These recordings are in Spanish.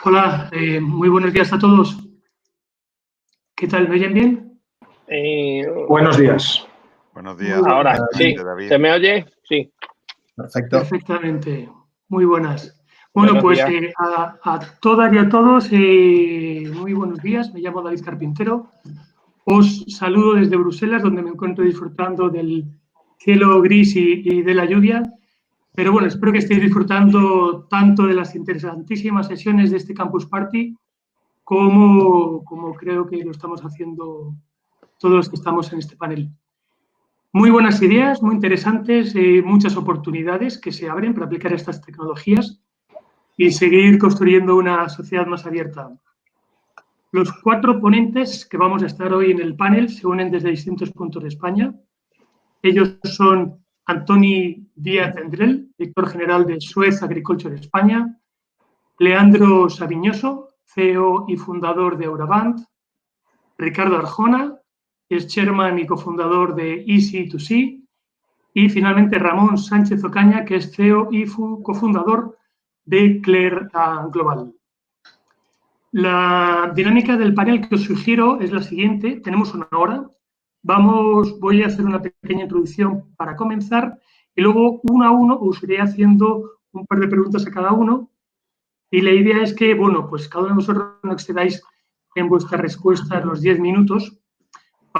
Hola, muy buenos días a todos. ¿Qué tal? ¿Me oyen bien? Buenos días. Buenos días. Ahora, sí. David. ¿Se me oye? Sí. Perfecto. Perfectamente. Muy buenas. Bueno, Buenos pues días. a todas y a todos, muy buenos días. Me llamo David Carpintero. Os saludo desde Bruselas, donde me encuentro disfrutando del cielo gris y de la lluvia. Pero bueno, espero que estéis disfrutando tanto de las interesantísimas sesiones de este Campus Party como creo que lo estamos haciendo todos los que estamos en este panel. Muy buenas ideas, muy interesantes, muchas oportunidades que se abren para aplicar estas tecnologías y seguir construyendo una sociedad más abierta. Los 4 ponentes que vamos a estar hoy en el panel se unen desde distintos puntos de España. Ellos son Antoni Díaz Endrell, director general de Suez Agriculture España, Leandro Saviñoso, CEO y fundador de Euraband, Ricardo Arjona, que es chairman y cofundador de Easy2C, y finalmente Ramón Sánchez Ocaña, que es CEO y cofundador de Clear Global. La dinámica del panel que os sugiero es la siguiente. Tenemos una hora. Voy a hacer una pequeña introducción para comenzar y luego uno a uno os iré haciendo un par de preguntas a cada uno. Y la idea es que, bueno, pues cada uno de vosotros no excedáis en vuestra respuesta los 10 minutos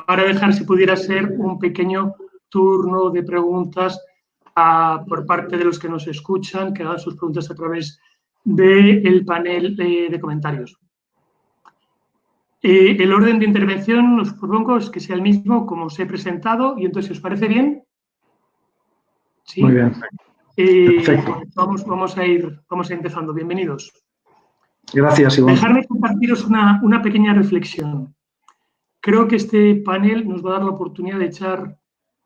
para dejar, si pudiera ser, un pequeño turno de preguntas por parte de los que nos escuchan, que hagan sus preguntas a través del panel de comentarios. El orden de intervención os propongo es que sea el mismo como os he presentado y entonces, si os parece bien. ¿Sí? Muy bien. Perfecto. Vamos a ir empezando. Bienvenidos. Gracias, Iván. Dejadme compartiros una pequeña reflexión. Creo que este panel nos va a dar la oportunidad de echar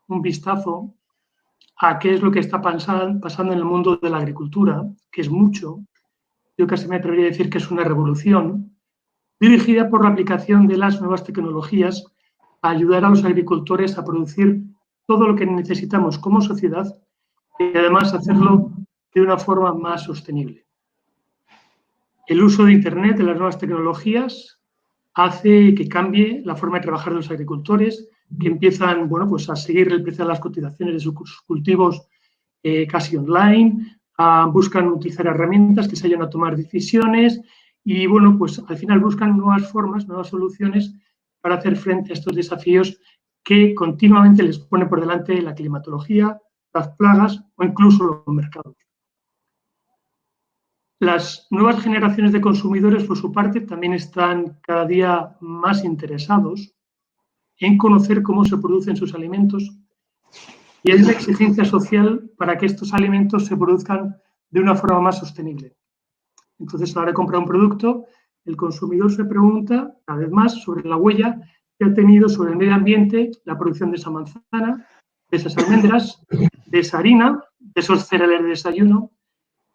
un vistazo a qué es lo que está pasando en el mundo de la agricultura, que es mucho. Yo casi me atrevería a decir que es una revolución, dirigida por la aplicación de las nuevas tecnologías a ayudar a los agricultores a producir todo lo que necesitamos como sociedad y además hacerlo de una forma más sostenible. El uso de Internet, de las nuevas tecnologías, hace que cambie la forma de trabajar de los agricultores, que empiezan, bueno, pues a seguir el precio de las cotizaciones de sus cultivos casi online, buscan utilizar herramientas que se ayuden a tomar decisiones y, bueno, pues al final buscan nuevas formas, nuevas soluciones para hacer frente a estos desafíos que continuamente les pone por delante la climatología, las plagas o incluso los mercados. Las nuevas generaciones de consumidores, por su parte, también están cada día más interesados en conocer cómo se producen sus alimentos y hay una exigencia social para que estos alimentos se produzcan de una forma más sostenible. Entonces, a la hora de comprar un producto, el consumidor se pregunta cada vez más sobre la huella que ha tenido sobre el medio ambiente la producción de esa manzana, de esas almendras, de esa harina, de esos cereales de desayuno,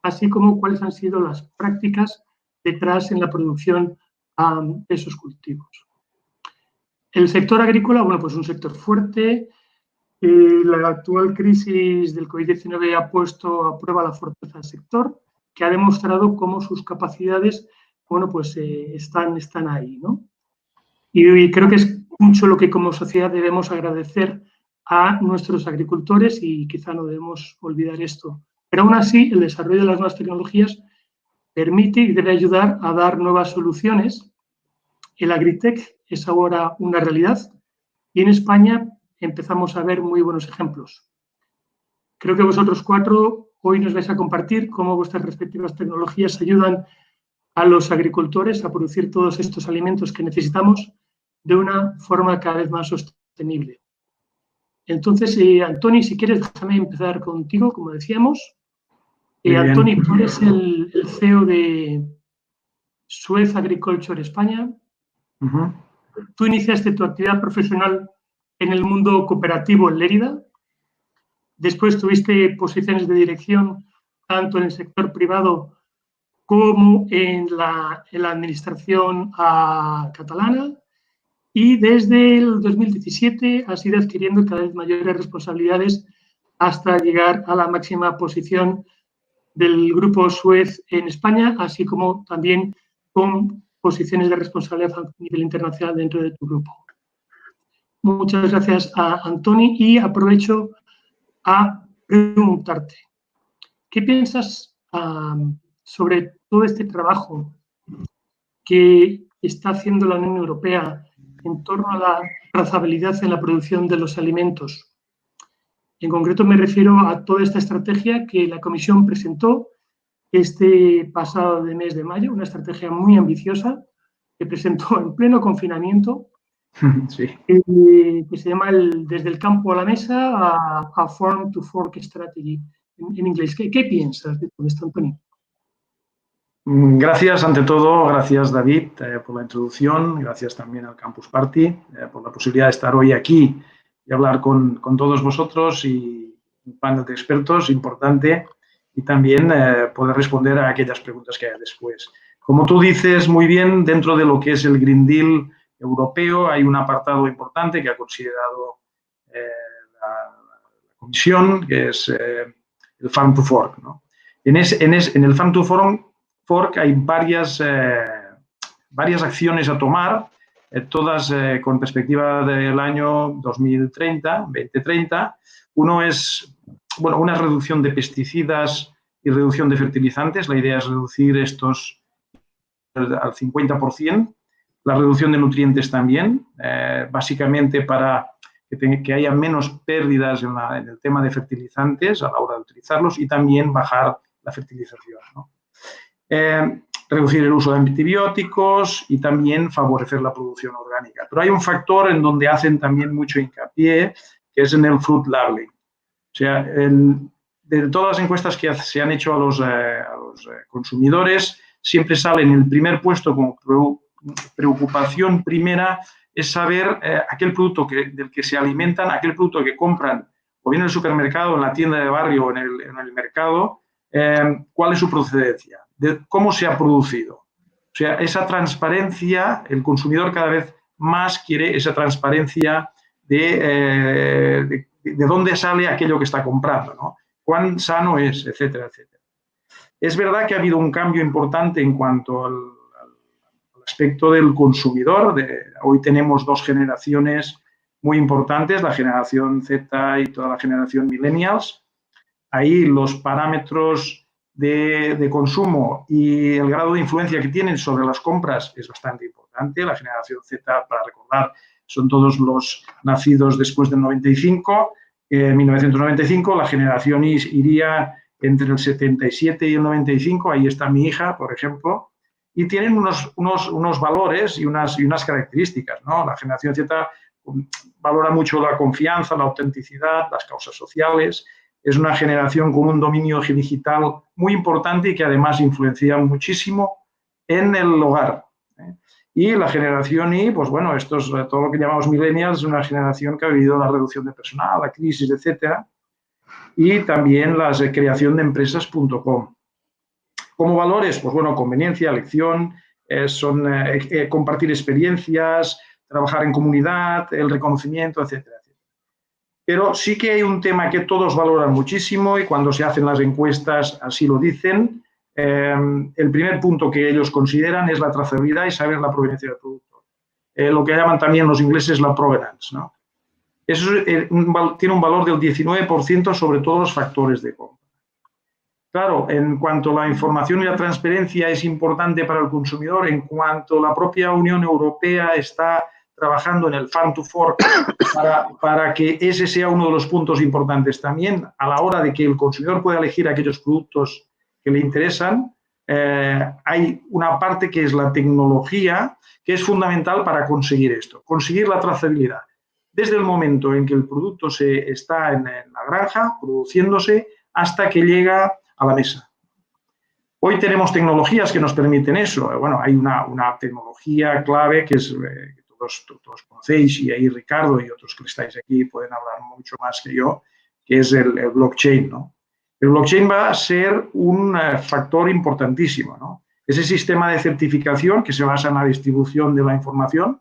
así como cuáles han sido las prácticas detrás en la producción de esos cultivos. El sector agrícola, bueno, pues es un sector fuerte. La actual crisis del COVID-19 ha puesto a prueba la fortaleza del sector, que ha demostrado cómo sus capacidades, bueno, pues están ahí, ¿no? Y creo que es mucho lo que como sociedad debemos agradecer a nuestros agricultores y quizá no debemos olvidar esto. Pero aún así, el desarrollo de las nuevas tecnologías permite y debe ayudar a dar nuevas soluciones. El Agritech es ahora una realidad y en España empezamos a ver muy buenos ejemplos. Creo que vosotros 4 hoy nos vais a compartir cómo vuestras respectivas tecnologías ayudan a los agricultores a producir todos estos alimentos que necesitamos de una forma cada vez más sostenible. Entonces, Antoni, si quieres, déjame empezar contigo, como decíamos. Antoni, tú eres el CEO de Suez Agriculture España. Tú iniciaste tu actividad profesional en el mundo cooperativo en Lérida. Después tuviste posiciones de dirección tanto en el sector privado como en la administración catalana. Y desde el 2017 has ido adquiriendo cada vez mayores responsabilidades hasta llegar a la máxima posición del Grupo Suez en España, así como también con posiciones de responsabilidad a nivel internacional dentro de tu grupo. Muchas gracias a Antoni y aprovecho a preguntarte, ¿qué piensas sobre todo este trabajo que está haciendo la Unión Europea en torno a la trazabilidad en la producción de los alimentos? En concreto me refiero a toda esta estrategia que la Comisión presentó este pasado mes de mayo, una estrategia muy ambiciosa que presentó en pleno confinamiento, sí. Que se llama Desde el campo a la mesa a Farm to Fork Strategy en inglés. ¿Qué piensas de todo esto, Antoni? Gracias, ante todo, gracias David por la introducción, gracias también al Campus Party por la posibilidad de estar hoy aquí y hablar con todos vosotros y un panel de expertos importante y también poder responder a aquellas preguntas que haya después. Como tú dices muy bien, dentro de lo que es el Green Deal europeo hay un apartado importante que ha considerado la Comisión, que es el Farm to Fork, ¿no? En el Farm to Fork hay varias acciones a tomar, todas con perspectiva del año 2030. Uno es, bueno, una reducción de pesticidas y reducción de fertilizantes. La idea es reducir estos al 50%. La reducción de nutrientes también, básicamente para que haya menos pérdidas en el tema de fertilizantes a la hora de utilizarlos y también bajar la fertilización, ¿no? Reducir el uso de antibióticos y también favorecer la producción orgánica. Pero hay un factor en donde hacen también mucho hincapié, que es en el fruit labeling. O sea, de todas las encuestas que se han hecho a los consumidores, siempre sale en el primer puesto como preocupación primera es saber aquel producto del que se alimentan, aquel producto que compran o bien en el supermercado, en la tienda de barrio o en el mercado, cuál es su procedencia, de cómo se ha producido. O sea, esa transparencia, el consumidor cada vez más quiere esa transparencia de dónde sale aquello que está comprando, ¿no? Cuán sano es, etcétera, etcétera. Es verdad que ha habido un cambio importante en cuanto al aspecto del consumidor. Hoy tenemos dos generaciones muy importantes, la generación Z y toda la generación millennials. Ahí los parámetros de consumo y el grado de influencia que tienen sobre las compras es bastante importante. La generación Z, para recordar, son todos los nacidos después del 1995. La generación Y iría entre el 77 y el 95. Ahí está mi hija, por ejemplo. Y tienen unos valores y unas características, ¿no? La generación Z valora mucho la confianza, la autenticidad, las causas sociales. Es una generación con un dominio digital muy importante y que además influencia muchísimo en el hogar. Y la generación Y, pues bueno, esto es todo lo que llamamos millennials, es una generación que ha vivido la reducción de personal, la crisis, etcétera, y también la creación de empresas.com. Como valores, pues bueno, conveniencia, elección, son compartir experiencias, trabajar en comunidad, el reconocimiento, etcétera. Pero sí que hay un tema que todos valoran muchísimo y cuando se hacen las encuestas así lo dicen. El primer punto que ellos consideran es la trazabilidad y saber la proveniencia del producto. Lo que llaman también los ingleses la provenance, ¿no? Eso tiene un valor del 19% sobre todos los factores de compra. Claro, en cuanto a la información y la transparencia es importante para el consumidor, en cuanto la propia Unión Europea está trabajando en el Farm to Fork para que ese sea uno de los puntos importantes también a la hora de que el consumidor pueda elegir aquellos productos que le interesan. Hay una parte que es la tecnología, que es fundamental para conseguir esto, conseguir la trazabilidad. Desde el momento en que el producto está en la granja, produciéndose, hasta que llega a la mesa. Hoy tenemos tecnologías que nos permiten eso. Bueno, hay una tecnología clave que es que todos conocéis, y ahí Ricardo y otros que estáis aquí pueden hablar mucho más que yo, que es el blockchain, ¿no? El blockchain va a ser un factor importantísimo, ¿no? Ese sistema de certificación que se basa en la distribución de la información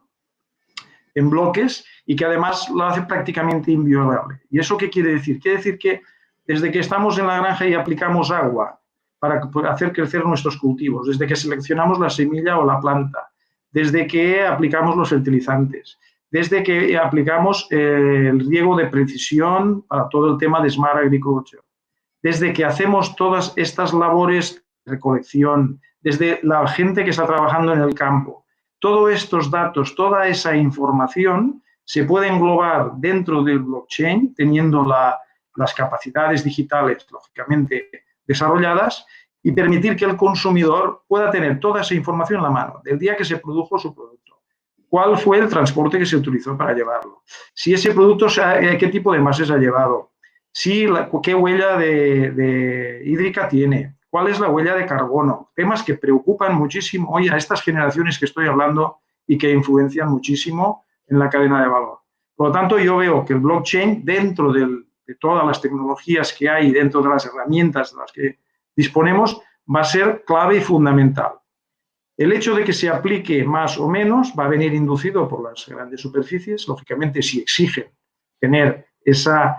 en bloques y que además lo hace prácticamente inviolable. ¿Y eso qué quiere decir? Quiere decir que desde que estamos en la granja y aplicamos agua para hacer crecer nuestros cultivos, desde que seleccionamos la semilla o la planta, desde que aplicamos los fertilizantes, desde que aplicamos el riego de precisión para todo el tema de Smart Agriculture, desde que hacemos todas estas labores de recolección, desde la gente que está trabajando en el campo. Todos estos datos, toda esa información se puede englobar dentro del blockchain, teniendo las capacidades digitales, lógicamente, desarrolladas, y permitir que el consumidor pueda tener toda esa información en la mano, del día que se produjo su producto, cuál fue el transporte que se utilizó para llevarlo, si ese producto, qué tipo de envases ha llevado, qué huella hídrica tiene, cuál es la huella de carbono, temas que preocupan muchísimo hoy a estas generaciones que estoy hablando y que influencian muchísimo en la cadena de valor. Por lo tanto, yo veo que el blockchain, dentro de todas las tecnologías que hay, dentro de las herramientas de las que disponemos, va a ser clave y fundamental. El hecho de que se aplique más o menos va a venir inducido por las grandes superficies, lógicamente si exigen tener esa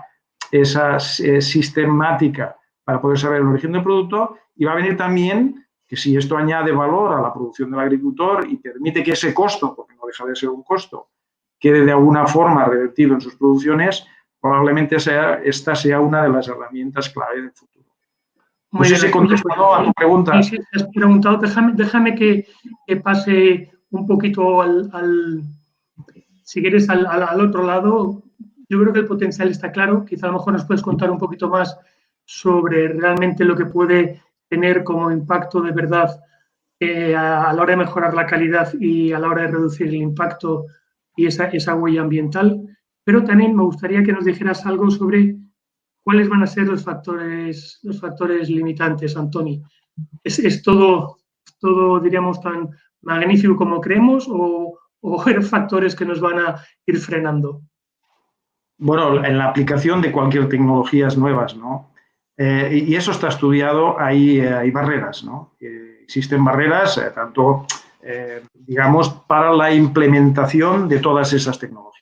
sistemática para poder saber el origen del producto, y va a venir también que si esto añade valor a la producción del agricultor y permite que ese costo, porque no deja de ser un costo, quede de alguna forma revertido en sus producciones, probablemente esta sea una de las herramientas clave del futuro. No sé si he contestado a tu pregunta. Sí, te has preguntado. Déjame que pase un poquito si quieres, al otro lado. Yo creo que el potencial está claro. Quizá a lo mejor nos puedes contar un poquito más sobre realmente lo que puede tener como impacto de verdad a la hora de mejorar la calidad y a la hora de reducir el impacto y esa huella ambiental. Pero también me gustaría que nos dijeras algo sobre cuáles van a ser los factores limitantes, Antoni. ¿Es todo, diríamos, tan magnífico como creemos o hay factores que nos van a ir frenando? Bueno, en la aplicación de cualquier tecnologías nuevas, ¿no? Y eso está estudiado, hay barreras, ¿no? Existen barreras, tanto, digamos, para la implementación de todas esas tecnologías.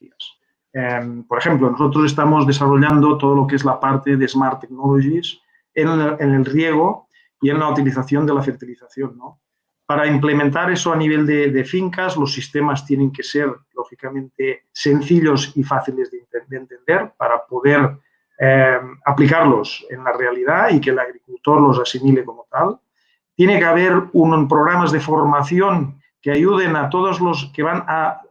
Por ejemplo, nosotros estamos desarrollando todo lo que es la parte de Smart Technologies en el riego y en la utilización de la fertilización, ¿no? Para implementar eso a nivel de fincas, los sistemas tienen que ser, lógicamente, sencillos y fáciles de entender para poder aplicarlos en la realidad y que el agricultor los asimile como tal. Tiene que haber programas de formación que ayuden a todos los que van a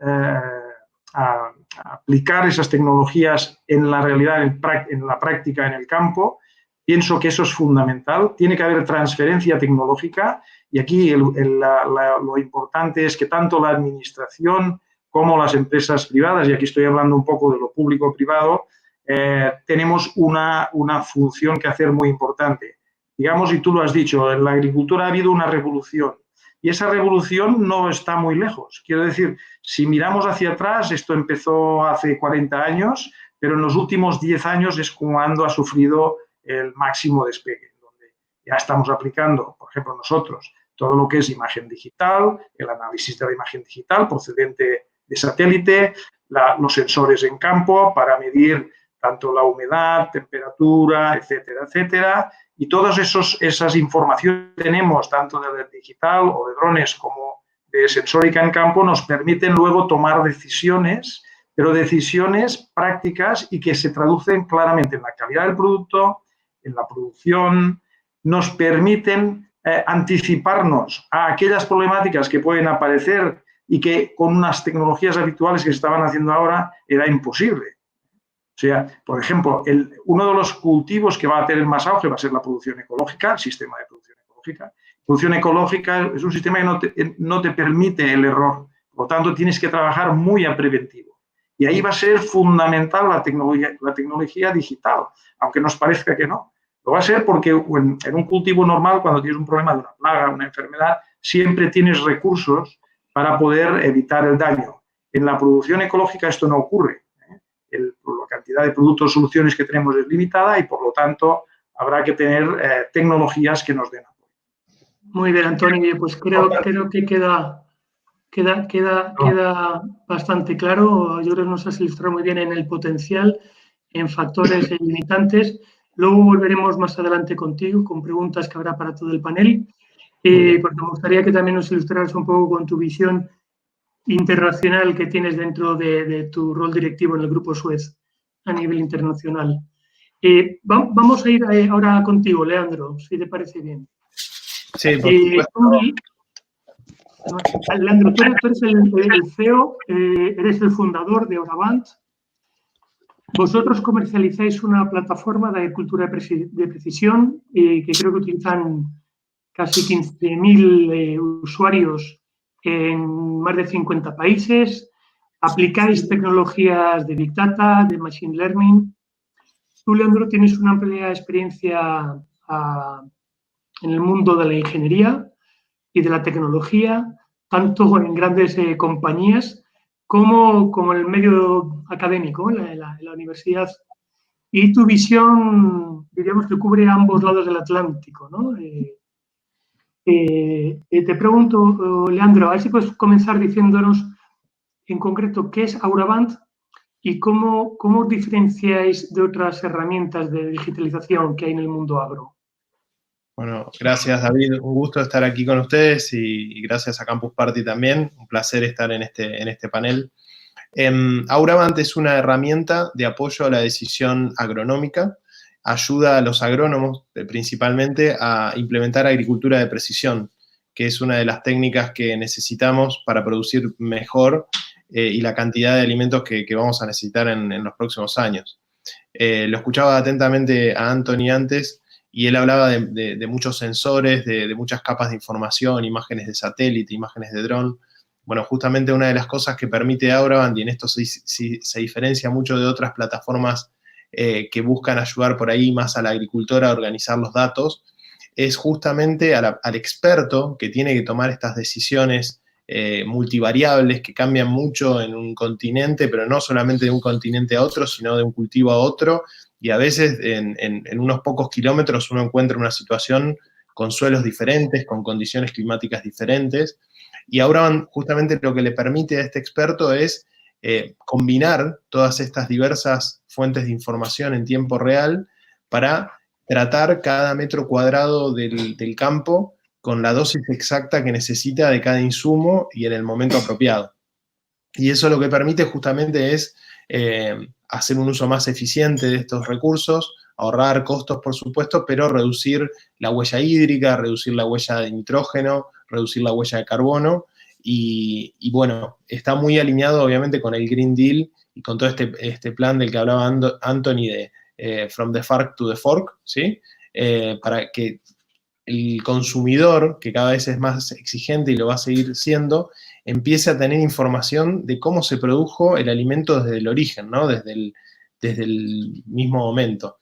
aplicar esas tecnologías en la realidad, en la práctica, en el campo. Pienso que eso es fundamental. Tiene que haber transferencia tecnológica y aquí lo importante es que tanto la administración como las empresas privadas, y aquí estoy hablando un poco de lo público-privado, tenemos una función que hacer muy importante. Digamos, y tú lo has dicho, en la agricultura ha habido una revolución y esa revolución no está muy lejos. Quiero decir, si miramos hacia atrás, esto empezó hace 40 años, pero en los últimos 10 años es cuando ha sufrido el máximo despegue, donde ya estamos aplicando, por ejemplo, nosotros, todo lo que es imagen digital, el análisis de la imagen digital procedente de satélite, los sensores en campo para medir tanto la humedad, temperatura, etcétera, etcétera, y todas esas informaciones que tenemos, tanto de digital o de drones como de sensórica en campo, nos permiten luego tomar decisiones, pero decisiones prácticas y que se traducen claramente en la calidad del producto, en la producción, nos permiten anticiparnos a aquellas problemáticas que pueden aparecer y que con unas tecnologías habituales que se estaban haciendo ahora era imposible. O sea, por ejemplo, uno de los cultivos que va a tener más auge va a ser la producción ecológica, el sistema de producción ecológica. Producción ecológica es un sistema que no te permite el error, por lo tanto tienes que trabajar muy a preventivo. Y ahí va a ser fundamental la tecnología digital, aunque nos parezca que no. Lo va a ser porque en un cultivo normal, cuando tienes un problema de una plaga, una enfermedad, siempre tienes recursos para poder evitar el daño. En la producción ecológica esto no ocurre. La cantidad de productos, soluciones que tenemos es limitada y, por lo tanto, habrá que tener tecnologías que nos den apoyo. Muy bien, Antoni, pues creo que queda bastante claro. Yo creo que nos has ilustrado muy bien en el potencial, en factores limitantes. Luego volveremos más adelante contigo con preguntas que habrá para todo el panel, porque me gustaría que también nos ilustraras un poco con tu visión internacional que tienes dentro de tu rol directivo en el Grupo Suez a nivel internacional. Vamos a ir ahora contigo, Leandro, si te parece bien. Sí, por supuesto. Leandro, tú eres el CEO, eres el fundador de Auravant. Vosotros comercializáis una plataforma de agricultura de precisión que creo que utilizan casi 15.000 usuarios en más de 50 países. Aplicáis tecnologías de Big Data, de Machine Learning. Tú, Leandro, tienes una amplia experiencia en el mundo de la ingeniería y de la tecnología, tanto en grandes compañías como en el medio académico, en la universidad. Y tu visión, diríamos que cubre ambos lados del Atlántico, ¿no? Te pregunto, Leandro, a ver si puedes comenzar diciéndonos en concreto qué es Auravant y cómo os diferenciáis de otras herramientas de digitalización que hay en el mundo agro. Bueno, gracias David, un gusto estar aquí con ustedes y gracias a Campus Party también, un placer estar en este panel. Auravant es una herramienta de apoyo a la decisión agronómica, ayuda a los agrónomos principalmente a implementar agricultura de precisión, que es una de las técnicas que necesitamos para producir mejor y la cantidad de alimentos que vamos a necesitar en los próximos años. Lo escuchaba atentamente a Anthony antes, y él hablaba de muchos sensores, de muchas capas de información, imágenes de satélite, imágenes de dron. Bueno, justamente una de las cosas que permite Auravant, y en esto se diferencia mucho de otras plataformas que buscan ayudar por ahí más al agricultor a organizar los datos, es justamente al experto que tiene que tomar estas decisiones multivariables que cambian mucho en un continente, pero no solamente de un continente a otro, sino de un cultivo a otro, y a veces en unos pocos kilómetros uno encuentra una situación con suelos diferentes, con condiciones climáticas diferentes, y ahora justamente lo que le permite a este experto es combinar todas estas diversas fuentes de información en tiempo real para tratar cada metro cuadrado del campo con la dosis exacta que necesita de cada insumo y en el momento apropiado. Y eso lo que permite justamente es hacer un uso más eficiente de estos recursos, ahorrar costos, por supuesto, pero reducir la huella hídrica, reducir la huella de nitrógeno, reducir la huella de carbono, y bueno, está muy alineado obviamente con el Green Deal y con todo este plan del que hablaba Anthony de From the Farm to the Fork, ¿sí? Para que el consumidor, que cada vez es más exigente y lo va a seguir siendo, empiece a tener información de cómo se produjo el alimento desde el origen, ¿no? Desde el mismo momento.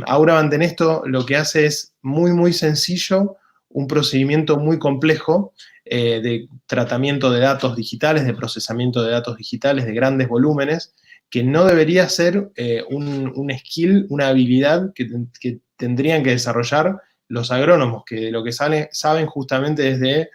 Auravant en esto lo que hace es muy sencillo, un procedimiento muy complejo de tratamiento de datos digitales, de procesamiento de datos digitales de grandes volúmenes, que no debería ser un skill, una habilidad que tendrían que desarrollar los agrónomos, que lo que saben justamente es de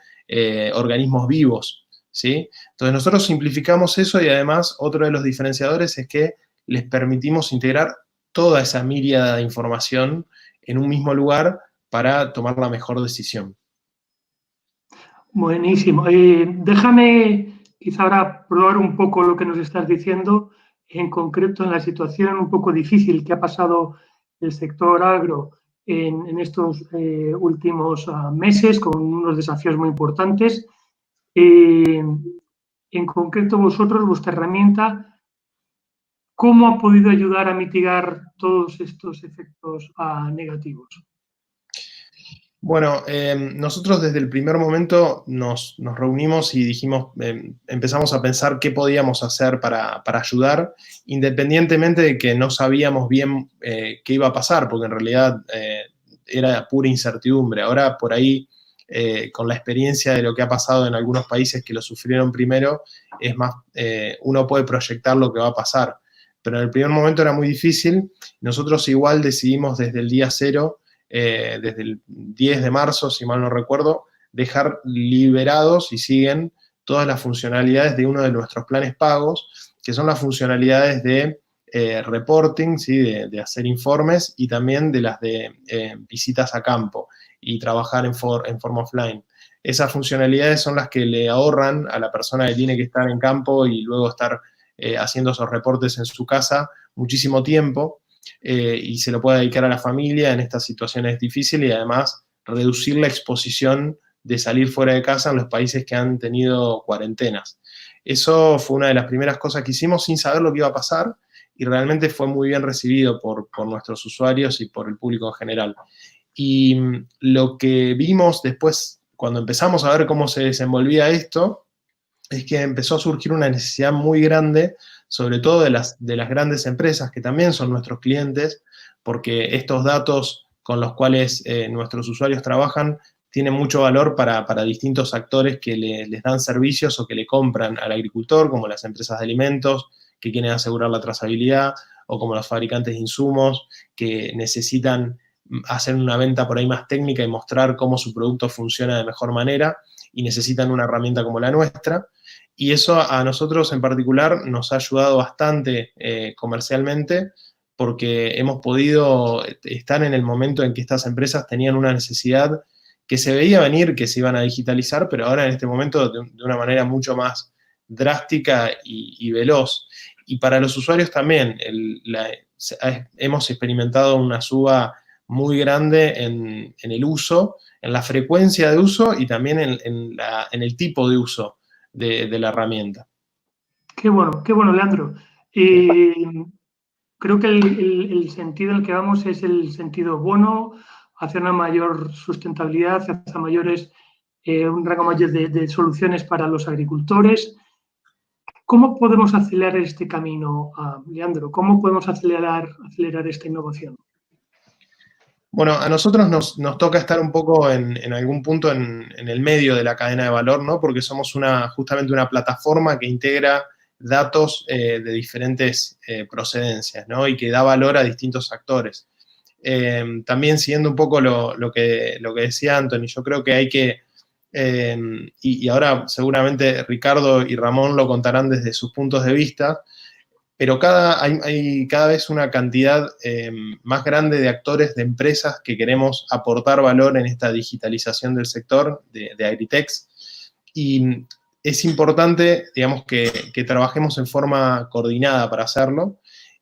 organismos vivos, ¿sí? Entonces nosotros simplificamos eso, y además otro de los diferenciadores es que les permitimos integrar toda esa míriada de información en un mismo lugar para tomar la mejor decisión. Buenísimo. Déjame quizá ahora probar un poco lo que nos estás diciendo, en concreto en la situación un poco difícil que ha pasado el sector agro en estos últimos meses, con unos desafíos muy importantes. En concreto, vosotros, vuestra herramienta, ¿cómo ha podido ayudar a mitigar todos estos efectos negativos? Bueno, nosotros desde el primer momento nos reunimos y dijimos, empezamos a pensar qué podíamos hacer para ayudar, independientemente de que no sabíamos bien qué iba a pasar, porque en realidad era pura incertidumbre. Ahora, por ahí, con la experiencia de lo que ha pasado en algunos países que lo sufrieron primero, es más, uno puede proyectar lo que va a pasar. Pero en el primer momento era muy difícil. Nosotros igual decidimos desde el día cero, desde el 10 de marzo, si mal no recuerdo, dejar liberados y siguen todas las funcionalidades de uno de nuestros planes pagos, que son las funcionalidades de reporting, ¿sí? de hacer informes, y también de las de visitas a campo y trabajar en forma offline. Esas funcionalidades son las que le ahorran a la persona que tiene que estar en campo y luego estar haciendo esos reportes en su casa muchísimo tiempo, y se lo puede dedicar a la familia en estas situaciones difíciles, y además reducir la exposición de salir fuera de casa en los países que han tenido cuarentenas. Eso fue una de las primeras cosas que hicimos sin saber lo que iba a pasar, y realmente fue muy bien recibido por nuestros usuarios y por el público en general. Y lo que vimos después, cuando empezamos a ver cómo se desenvolvía esto, es que empezó a surgir una necesidad muy grande, sobre todo de las grandes empresas, que también son nuestros clientes, porque estos datos con los cuales nuestros usuarios trabajan tienen mucho valor para distintos actores que les dan servicios o que le compran al agricultor, como las empresas de alimentos, que quieren asegurar la trazabilidad, o como los fabricantes de insumos, que necesitan hacer una venta por ahí más técnica y mostrar cómo su producto funciona de mejor manera, y necesitan una herramienta como la nuestra. Y eso a nosotros en particular nos ha ayudado bastante comercialmente, porque hemos podido estar en el momento en que estas empresas tenían una necesidad que se veía venir, que se iban a digitalizar, pero ahora en este momento de una manera mucho más drástica y veloz. Y para los usuarios también, hemos experimentado una suba muy grande en el uso, en la frecuencia de uso, y también en el tipo de uso de la herramienta. Qué bueno, Leandro. Creo que el sentido en el que vamos es el sentido bueno, hacia una mayor sustentabilidad, hacia un rango mayor de soluciones para los agricultores. ¿Cómo podemos acelerar este camino, Leandro? ¿Cómo podemos acelerar esta innovación? Bueno, a nosotros nos toca estar un poco en algún punto en el medio de la cadena de valor, ¿no? Porque somos justamente una plataforma que integra datos de diferentes procedencias, ¿no? Y que da valor a distintos actores. También siguiendo un poco lo que decía Anthony, yo creo que hay que, y ahora seguramente Ricardo y Ramón lo contarán desde sus puntos de vista, pero hay cada vez una cantidad más grande de actores, de empresas que queremos aportar valor en esta digitalización del sector de Agritechs, y es importante, digamos, que trabajemos en forma coordinada para hacerlo.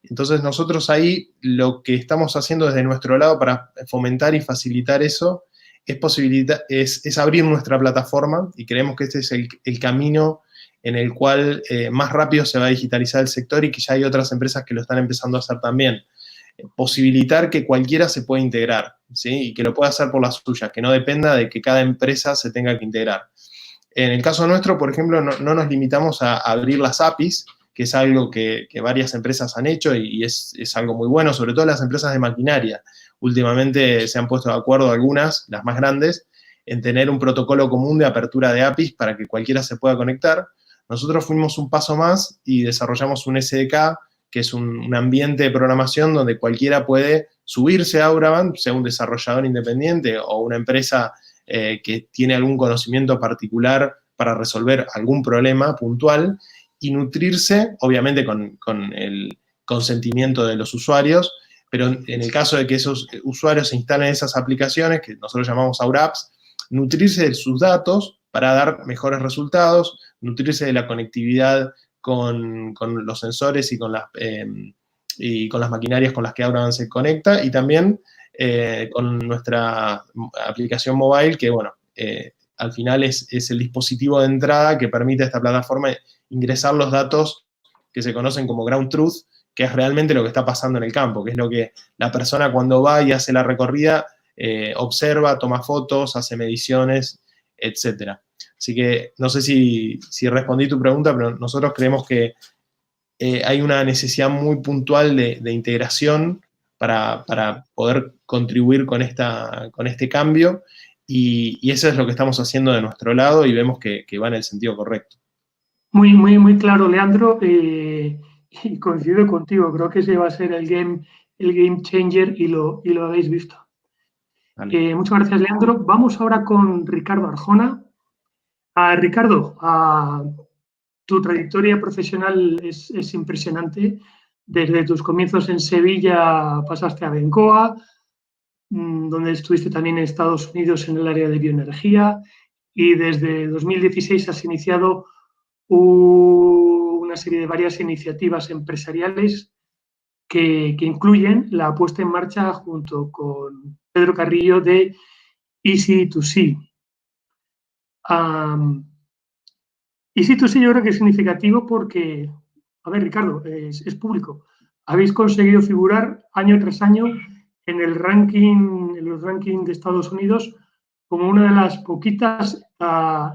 Entonces nosotros ahí lo que estamos haciendo desde nuestro lado para fomentar y facilitar eso es abrir nuestra plataforma, y creemos que este es el camino en el cual más rápido se va a digitalizar el sector, y que ya hay otras empresas que lo están empezando a hacer también. Posibilitar que cualquiera se pueda integrar, ¿sí? Y que lo pueda hacer por la suya, que no dependa de que cada empresa se tenga que integrar. En el caso nuestro, por ejemplo, no nos limitamos a abrir las APIs, que es algo que varias empresas han hecho, y es algo muy bueno, sobre todo las empresas de maquinaria. Últimamente se han puesto de acuerdo algunas, las más grandes, en tener un protocolo común de apertura de APIs para que cualquiera se pueda conectar. Nosotros fuimos un paso más y desarrollamos un SDK, que es un ambiente de programación donde cualquiera puede subirse a Auraban, sea un desarrollador independiente o una empresa que tiene algún conocimiento particular para resolver algún problema puntual, y nutrirse, obviamente con el consentimiento de los usuarios, pero en el caso de que esos usuarios se instalen esas aplicaciones, que nosotros llamamos Aurapps, nutrirse de sus datos para dar mejores resultados, nutrirse de la conectividad con los sensores y con las maquinarias con las que Auraban se conecta, y también con nuestra aplicación mobile, que bueno, al final es el dispositivo de entrada que permite a esta plataforma ingresar los datos que se conocen como ground truth, que es realmente lo que está pasando en el campo, que es lo que la persona cuando va y hace la recorrida observa, toma fotos, hace mediciones, etc. Así que no sé si respondí tu pregunta, pero nosotros creemos que hay una necesidad muy puntual de integración para poder contribuir con este cambio, y eso es lo que estamos haciendo de nuestro lado, y vemos que va en el sentido correcto. Muy claro, Leandro, y coincido contigo, creo que ese va a ser el game changer, y lo habéis visto. Vale. Muchas gracias, Leandro. Vamos ahora con Ricardo Arjona. Ricardo, tu trayectoria profesional es impresionante. Desde tus comienzos en Sevilla pasaste a Bencoa, donde estuviste también en Estados Unidos en el área de bioenergía, y desde 2016 has iniciado una serie de varias iniciativas empresariales que incluyen la puesta en marcha junto con Pedro Carrillo de Easy2C. Easy2C yo creo que es significativo porque, a ver, Ricardo, es público. Habéis conseguido figurar año tras año en el ranking, en los rankings de Estados Unidos como una de las poquitas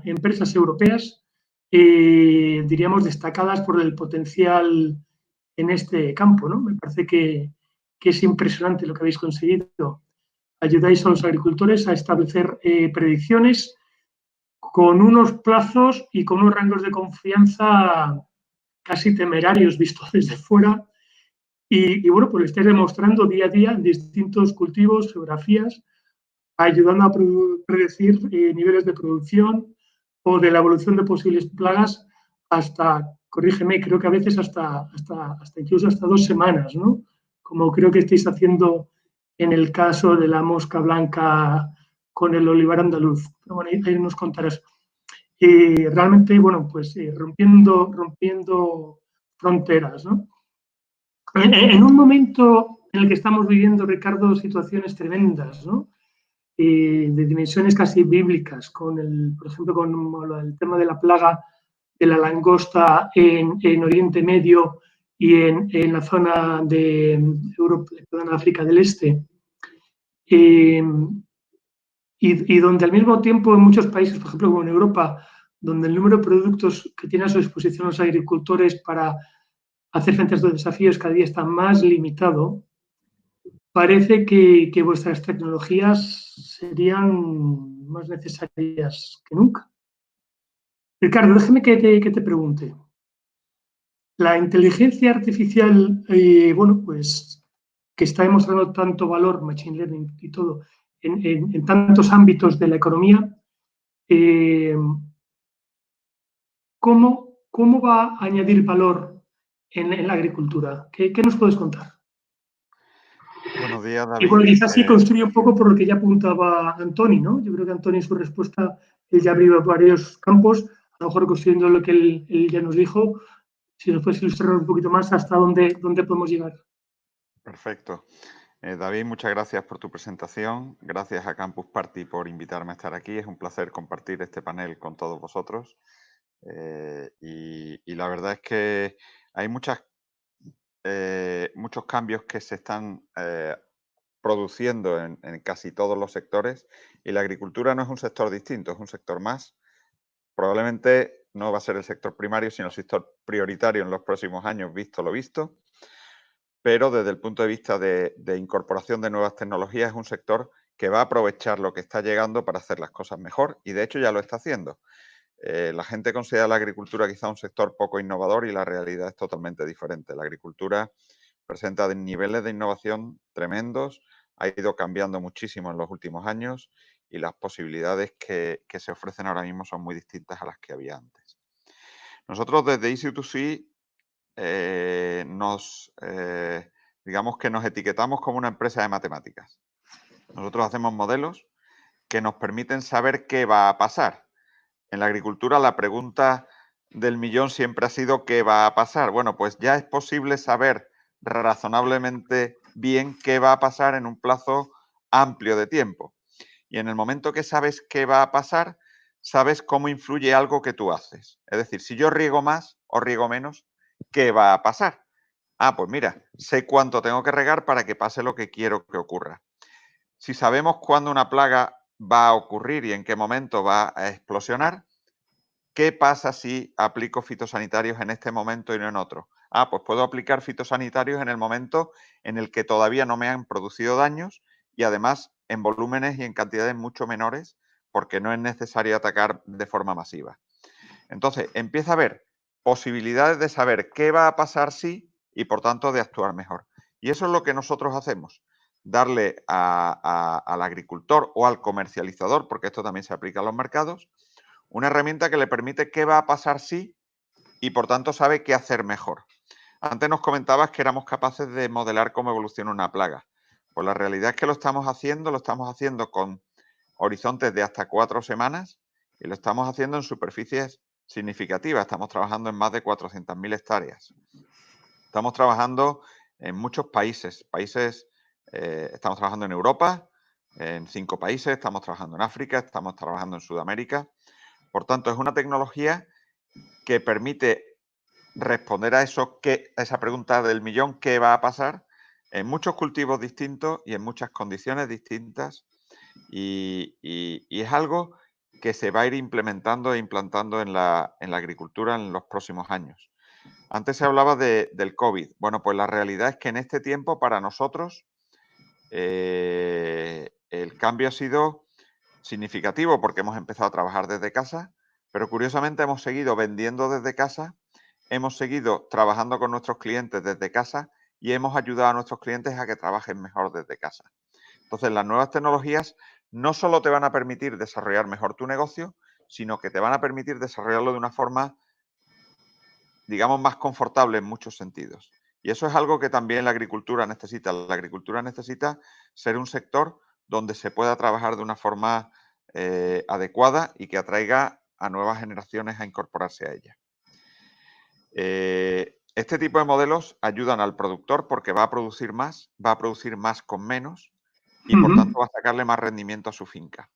empresas europeas, diríamos, destacadas por el potencial en este campo, ¿no? Me parece que es impresionante lo que habéis conseguido. Ayudáis a los agricultores a establecer predicciones con unos plazos y con unos rangos de confianza casi temerarios vistos desde fuera. Y bueno, pues lo estáis demostrando día a día en distintos cultivos, geografías, ayudando a predecir niveles de producción o de la evolución de posibles plagas hasta, corrígeme, creo que a veces hasta incluso hasta 2 semanas, ¿no? Como creo que estáis haciendo en el caso de la mosca blanca con el olivar andaluz. Pero bueno, ahí nos contarás. Realmente, bueno, pues rompiendo fronteras, ¿no? En un momento en el que estamos viviendo, Ricardo, situaciones tremendas, ¿no? De dimensiones casi bíblicas, por ejemplo, con el tema de la plaga de la langosta en Oriente Medio y en la zona de Europa, perdón, África del Este. Y donde al mismo tiempo en muchos países, por ejemplo, como en Europa, donde el número de productos que tienen a su disposición los agricultores para hacer frente a estos desafíos cada día está más limitado, parece que vuestras tecnologías serían más necesarias que nunca. Ricardo, déjeme que te pregunte. La inteligencia artificial, bueno, pues que está demostrando tanto valor, machine learning y todo, en tantos ámbitos de la economía, ¿cómo va a añadir valor en la agricultura? ¿Qué nos puedes contar? Buenos días, David. Y bueno, quizás sí construye un poco por lo que ya apuntaba Antoni, ¿no? Yo creo que Antoni en su respuesta, él ya abrió varios campos, a lo mejor construyendo lo que él ya nos dijo, si nos puedes ilustrar un poquito más hasta dónde podemos llegar. Perfecto. David, muchas gracias por tu presentación. Gracias a Campus Party por invitarme a estar aquí. Es un placer compartir este panel con todos vosotros. Y la verdad es que hay muchos cambios que se están produciendo en casi todos los sectores, y la agricultura no es un sector distinto, es un sector más. Probablemente no va a ser el sector primario, sino el sector prioritario en los próximos años, visto lo visto. Pero desde el punto de vista de incorporación de nuevas tecnologías, es un sector que va a aprovechar lo que está llegando para hacer las cosas mejor, y de hecho ya lo está haciendo. La gente considera la agricultura quizá un sector poco innovador, y la realidad es totalmente diferente. La agricultura presenta niveles de innovación tremendos, ha ido cambiando muchísimo en los últimos años, y las posibilidades que se ofrecen ahora mismo son muy distintas a las que había antes. Nosotros desde Easy2C digamos que nos etiquetamos como una empresa de matemáticas. Nosotros hacemos modelos que nos permiten saber qué va a pasar. En la agricultura la pregunta del millón siempre ha sido ¿qué va a pasar? Bueno, pues ya es posible saber razonablemente bien qué va a pasar en un plazo amplio de tiempo. Y en el momento que sabes qué va a pasar, sabes cómo influye algo que tú haces. Es decir, si yo riego más o riego menos, ¿qué va a pasar? Ah, pues mira, sé cuánto tengo que regar para que pase lo que quiero que ocurra. Si sabemos cuándo una plaga va a ocurrir y en qué momento va a explosionar, ¿qué pasa si aplico fitosanitarios en este momento y no en otro? Ah, pues puedo aplicar fitosanitarios en el momento en el que todavía no me han producido daños, y además en volúmenes y en cantidades mucho menores, porque no es necesario atacar de forma masiva. Entonces, empieza a haber posibilidades de saber qué va a pasar si, y por tanto de actuar mejor. Y eso es lo que nosotros hacemos, darle al agricultor o al comercializador, porque esto también se aplica a los mercados, una herramienta que le permite qué va a pasar si, y por tanto sabe qué hacer mejor. Antes nos comentabas que éramos capaces de modelar cómo evoluciona una plaga. Pues la realidad es que lo estamos haciendo con horizontes de hasta 4 semanas y lo estamos haciendo en superficies significativas. Estamos trabajando en más de 400.000 hectáreas. Estamos trabajando en muchos países. Estamos trabajando en Europa, en 5 países, estamos trabajando en África, estamos trabajando en Sudamérica. Por tanto, es una tecnología que permite responder a esa pregunta del millón, ¿qué va a pasar? En muchos cultivos distintos y en muchas condiciones distintas. Y es algo que se va a ir implementando e implantando en la agricultura en los próximos años. Antes se hablaba del COVID. Bueno, pues la realidad es que en este tiempo para nosotros el cambio ha sido significativo porque hemos empezado a trabajar desde casa, pero curiosamente hemos seguido vendiendo desde casa, hemos seguido trabajando con nuestros clientes desde casa y hemos ayudado a nuestros clientes a que trabajen mejor desde casa. Entonces, las nuevas tecnologías no solo te van a permitir desarrollar mejor tu negocio, sino que te van a permitir desarrollarlo de una forma, digamos, más confortable en muchos sentidos. Y eso es algo que también la agricultura necesita. La agricultura necesita ser un sector donde se pueda trabajar de una forma adecuada y que atraiga a nuevas generaciones a incorporarse a ella. Este tipo de modelos ayudan al productor porque va a producir más con menos y por tanto va a sacarle más rendimiento a su finca.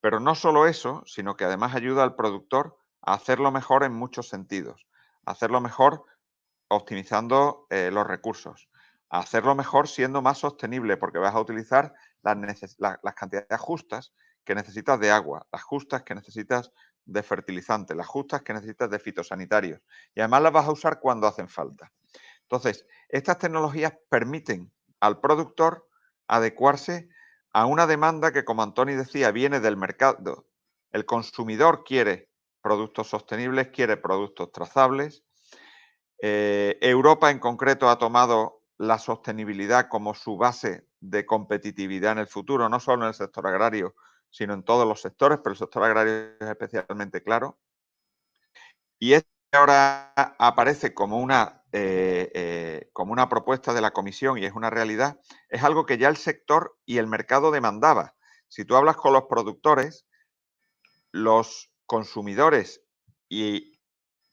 Pero no solo eso, sino que además ayuda al productor a hacerlo mejor en muchos sentidos, a hacerlo mejor optimizando los recursos, a hacerlo mejor siendo más sostenible porque vas a utilizar las cantidades justas que necesitas de agua, las justas que necesitas de fertilizantes, las justas que necesitas de fitosanitarios y además las vas a usar cuando hacen falta. Entonces, estas tecnologías permiten al productor adecuarse a una demanda que, como Antoni decía, viene del mercado. El consumidor quiere productos sostenibles, quiere productos trazables. Europa en concreto ha tomado la sostenibilidad como su base de competitividad en el futuro, no solo en el sector agrario, sino en todos los sectores, pero el sector agrario es especialmente claro. Y esto ahora aparece como una propuesta de la Comisión y es una realidad, es algo que ya el sector y el mercado demandaba. Si tú hablas con los productores, los consumidores, y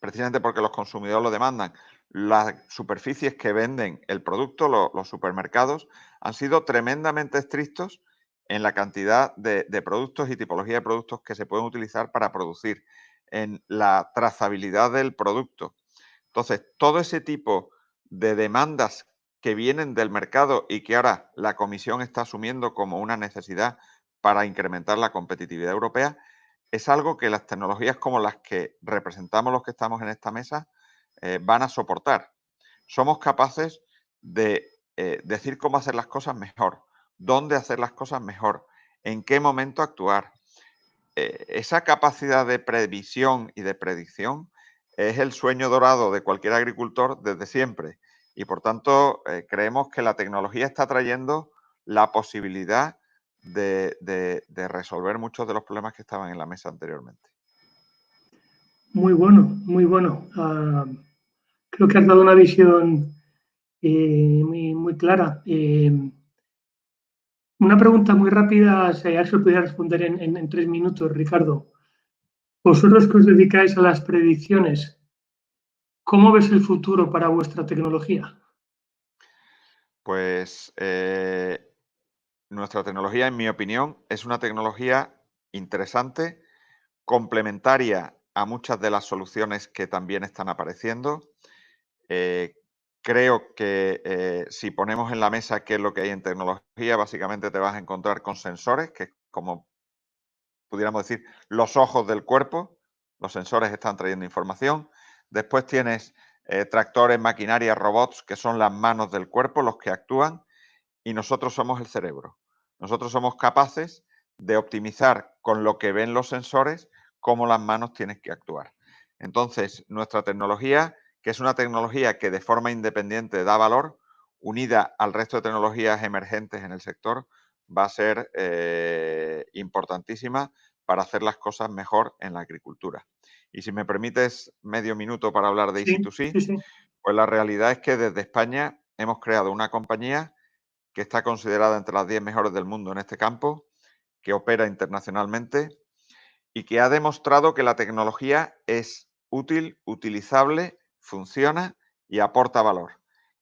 precisamente porque los consumidores lo demandan, las superficies que venden el producto, los supermercados, han sido tremendamente estrictos en la cantidad de productos y tipología de productos que se pueden utilizar para producir, en la trazabilidad del producto. Entonces, todo ese tipo de demandas que vienen del mercado y que ahora la Comisión está asumiendo como una necesidad para incrementar la competitividad europea, es algo que las tecnologías como las que representamos los que estamos en esta mesa van a soportar. Somos capaces de decir cómo hacer las cosas mejor, dónde hacer las cosas mejor, en qué momento actuar. Esa capacidad de previsión y de predicción es el sueño dorado de cualquier agricultor desde siempre. Y por tanto, creemos que la tecnología está trayendo la posibilidad de resolver muchos de los problemas que estaban en la mesa anteriormente. Muy bueno, muy bueno. Creo que has dado una visión muy clara. Una pregunta muy rápida, si Axel pudiera responder en 3 minutos, Ricardo. Vosotros que os dedicáis a las predicciones, ¿cómo ves el futuro para vuestra tecnología? Pues nuestra tecnología, en mi opinión, es una tecnología interesante, complementaria a muchas de las soluciones que también están apareciendo. Creo que si ponemos en la mesa qué es lo que hay en tecnología, básicamente te vas a encontrar con sensores, que como pudiéramos decir, los ojos del cuerpo. Los sensores están trayendo información. Después tienes tractores, maquinaria, robots, que son las manos del cuerpo, los que actúan, y nosotros somos el cerebro. Nosotros somos capaces de optimizar con lo que ven los sensores cómo las manos tienen que actuar. Entonces, nuestra tecnología, que es una tecnología que de forma independiente da valor, unida al resto de tecnologías emergentes en el sector, va a ser importantísima para hacer las cosas mejor en la agricultura. Y si me permites medio minuto para hablar de Sí, Easy2C, sí, sí. Pues la realidad es que desde España hemos creado una compañía que está considerada entre las 10 mejores del mundo en este campo, que opera internacionalmente y que ha demostrado que la tecnología es útil, utilizable, funciona y aporta valor.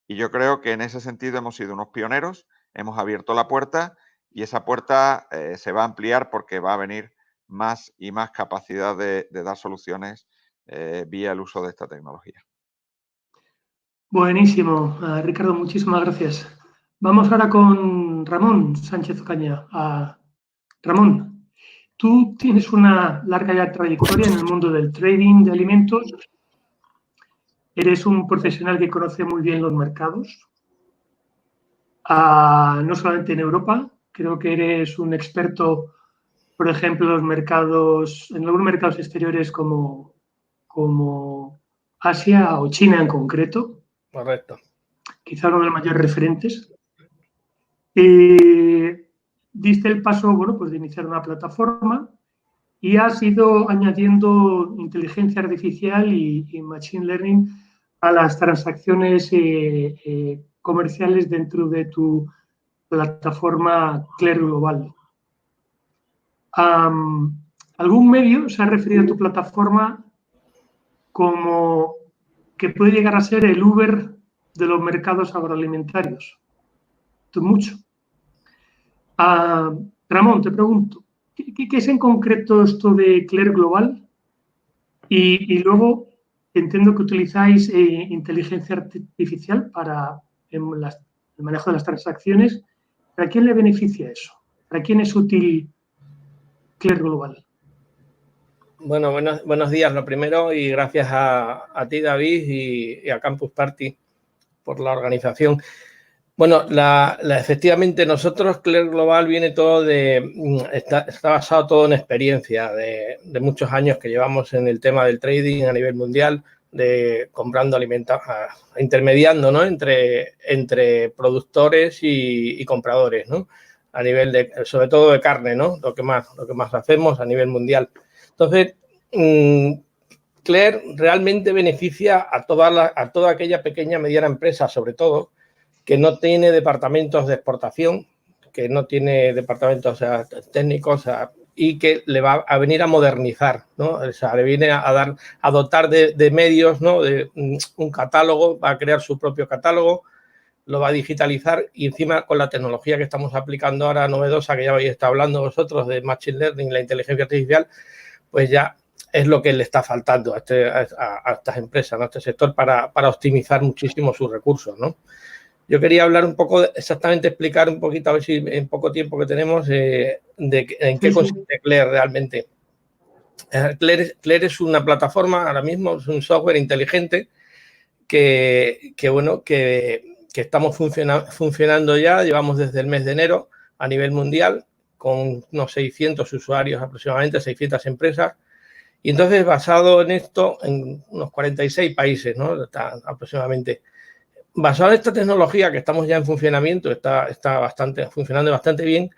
Y yo creo que en ese sentido hemos sido unos pioneros, hemos abierto la puerta y esa puerta se va a ampliar porque va a venir más y más capacidad de dar soluciones vía el uso de esta tecnología. Buenísimo, Ricardo, muchísimas gracias. Vamos ahora con Ramón Sánchez Ocaña. Ramón, tú tienes una larga ya trayectoria en el mundo del trading de alimentos. Eres un profesional que conoce muy bien los mercados, no solamente en Europa. Creo que eres un experto, por ejemplo, en algunos mercados exteriores como Asia o China en concreto. Correcto. Quizá uno de los mayores referentes. Diste el paso, bueno, pues de iniciar una plataforma y has ido añadiendo inteligencia artificial y machine learning a las transacciones comerciales dentro de tu plataforma Clear Global. ¿Algún medio se ha referido a tu plataforma como que puede llegar a ser el Uber de los mercados agroalimentarios? Mucho. Ramón, te pregunto, ¿qué es en concreto esto de Clear Global? Y luego entiendo que utilizáis inteligencia artificial para el manejo de las transacciones. ¿Para quién le beneficia eso? ¿Para quién es útil Clear Global? Bueno, buenos días, lo primero, y gracias a ti, David, y a Campus Party por la organización. Bueno, efectivamente, nosotros, Clear Global, viene todo está basado todo en experiencia de muchos años que llevamos en el tema del trading a nivel mundial, de comprando alimentos, intermediando, ¿no? entre productores y compradores, ¿no? A nivel sobre todo de carne, ¿no? Lo que más hacemos a nivel mundial. Entonces, Clear realmente beneficia a toda aquella pequeña mediana empresa, sobre todo, que no tiene departamentos de exportación, que no tiene departamentos técnicos, y que le va a venir a modernizar, ¿no? O sea, le viene a dotar de medios, ¿no? De un catálogo, va a crear su propio catálogo, lo va a digitalizar y encima con la tecnología que estamos aplicando ahora novedosa, que ya habéis estado hablando vosotros de Machine Learning, la inteligencia artificial, pues ya es lo que le está faltando a estas empresas, ¿no? A este sector para optimizar muchísimo sus recursos, ¿no? Yo quería hablar un poco, explicar un poquito, a ver si en poco tiempo que tenemos, en qué consiste Clear realmente. Clear es una plataforma, ahora mismo es un software inteligente que estamos funcionando ya, llevamos desde el mes de enero a nivel mundial, con unos 600 usuarios aproximadamente, 600 empresas, y entonces basado en esto, en unos 46 países, ¿no? Aproximadamente. Basado en esta tecnología que estamos ya en funcionamiento, está funcionando bastante bien,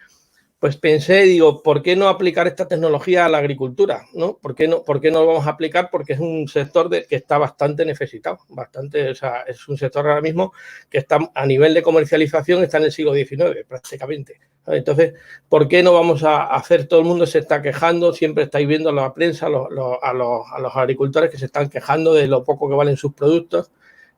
pues pensé, digo, ¿por qué no aplicar esta tecnología a la agricultura? ¿No? ¿Por qué no lo vamos a aplicar? Porque es un sector que está bastante necesitado, o sea, es un sector ahora mismo que está a nivel de comercialización, está en el siglo XIX prácticamente. Entonces, ¿por qué no vamos a hacer? Todo el mundo se está quejando, siempre estáis viendo en la prensa a los agricultores que se están quejando de lo poco que valen sus productos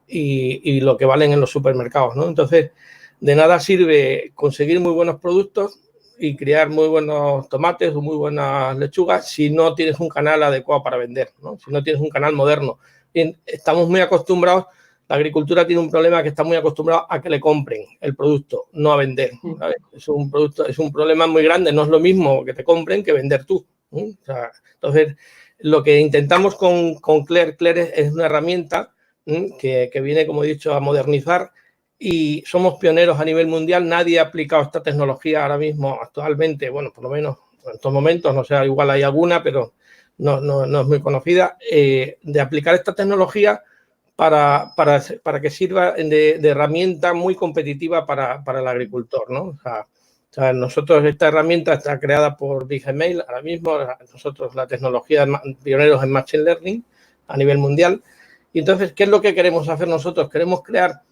y lo que valen en los supermercados, ¿no? Entonces, de nada sirve conseguir muy buenos productos y crear muy buenos tomates o muy buenas lechugas si no tienes un canal adecuado para vender, ¿no? Si no tienes un canal moderno. Bien, estamos muy acostumbrados, la agricultura tiene un problema que está muy acostumbrado a que le compren el producto, no a vender, ¿sabes? Es un problema muy grande, no es lo mismo que te compren que vender tú, ¿no? O sea, entonces, lo que intentamos con Clear es una herramienta que viene, como he dicho, a modernizar, y somos pioneros a nivel mundial. Nadie ha aplicado esta tecnología ahora mismo, actualmente, bueno, por lo menos en estos momentos, no sé, igual hay alguna, pero no es muy conocida, de aplicar esta tecnología para que sirva de herramienta muy competitiva para el agricultor, ¿no? O sea, nosotros, esta herramienta está creada por BigMail ahora mismo, nosotros la tecnología pioneros en Machine Learning a nivel mundial. Y entonces, ¿qué es lo que queremos hacer nosotros? Queremos crear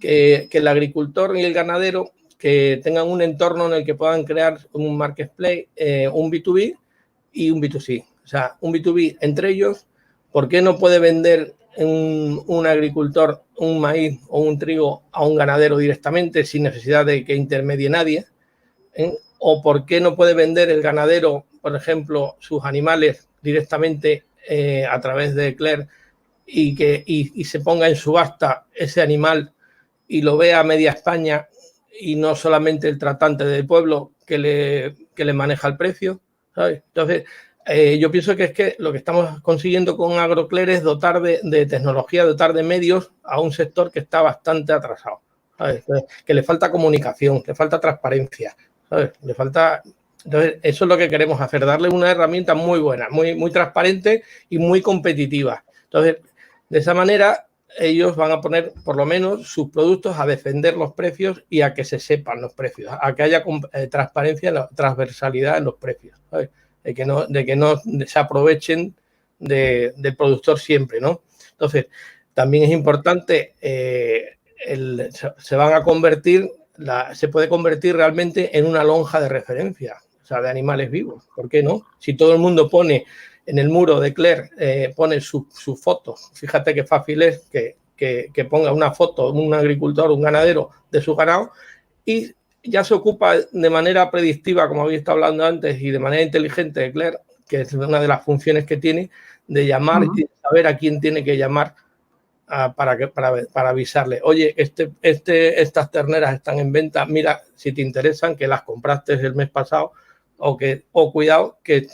que el agricultor y el ganadero que tengan un entorno en el que puedan crear un marketplace, un B2B y un B2C. O sea, un B2B entre ellos. ¿Por qué no puede vender un agricultor un maíz o un trigo a un ganadero directamente sin necesidad de que intermedie nadie? ¿O por qué no puede vender el ganadero, por ejemplo, sus animales directamente a través de Eclair y se ponga en subasta ese animal y lo vea media España y no solamente el tratante del pueblo que le maneja el precio? ¿Sabes? Entonces, yo pienso que es que lo que estamos consiguiendo con AgroClair es dotar de tecnología, dotar de medios a un sector que está bastante atrasado, ¿sabes? Que le falta comunicación, le falta transparencia, ¿sabes? Le falta... Entonces, eso es lo que queremos hacer, darle una herramienta muy buena, muy transparente y muy competitiva. Entonces, de esa manera, ellos van a poner, por lo menos, sus productos a defender los precios y a que se sepan los precios, a que haya transparencia, transversalidad en los precios, ¿sabes? De que no se aprovechen del productor siempre, ¿no? Entonces, también es importante, se van a convertir, se puede convertir realmente en una lonja de referencia, o sea, de animales vivos. ¿Por qué no? Si todo el mundo pone en el muro de Eclair, pone su foto, fíjate qué fácil es que ponga una foto un agricultor, un ganadero de su ganado y ya se ocupa de manera predictiva, como habéis estado hablando antes, y de manera inteligente de Eclair, que es una de las funciones que tiene, de llamar y saber a quién tiene que llamar para avisarle, oye, estas terneras están en venta, mira, si te interesan, que las compraste el mes pasado, o cuidado, que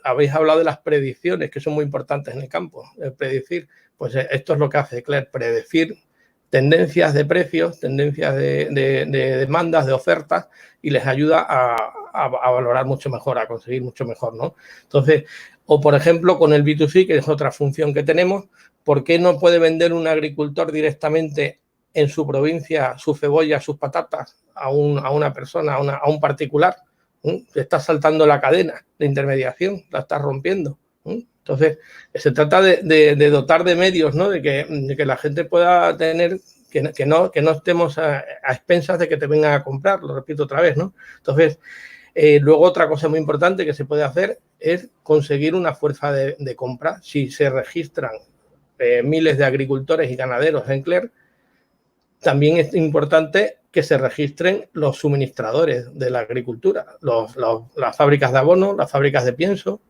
habéis hablado de las predicciones, que son muy importantes en el campo, predecir, pues esto es lo que hace Eclair, predecir tendencias de precios, tendencias de demandas, de ofertas, y les ayuda a valorar mucho mejor, a conseguir mucho mejor, ¿no? Entonces, o por ejemplo, con el B2C, que es otra función que tenemos, ¿por qué no puede vender un agricultor directamente en su provincia sus cebollas, sus patatas a una persona, a un particular? Se está saltando la cadena de intermediación, la está rompiendo. Entonces, se trata de dotar de medios, ¿no? De que la gente pueda tener, que no estemos a expensas de que te vengan a comprar, lo repito otra vez, ¿no? Entonces, luego otra cosa muy importante que se puede hacer es conseguir una fuerza de compra. Si se registran miles de agricultores y ganaderos en Eclair, también es importante que se registren los suministradores de la agricultura, las fábricas de abono, las fábricas de pienso,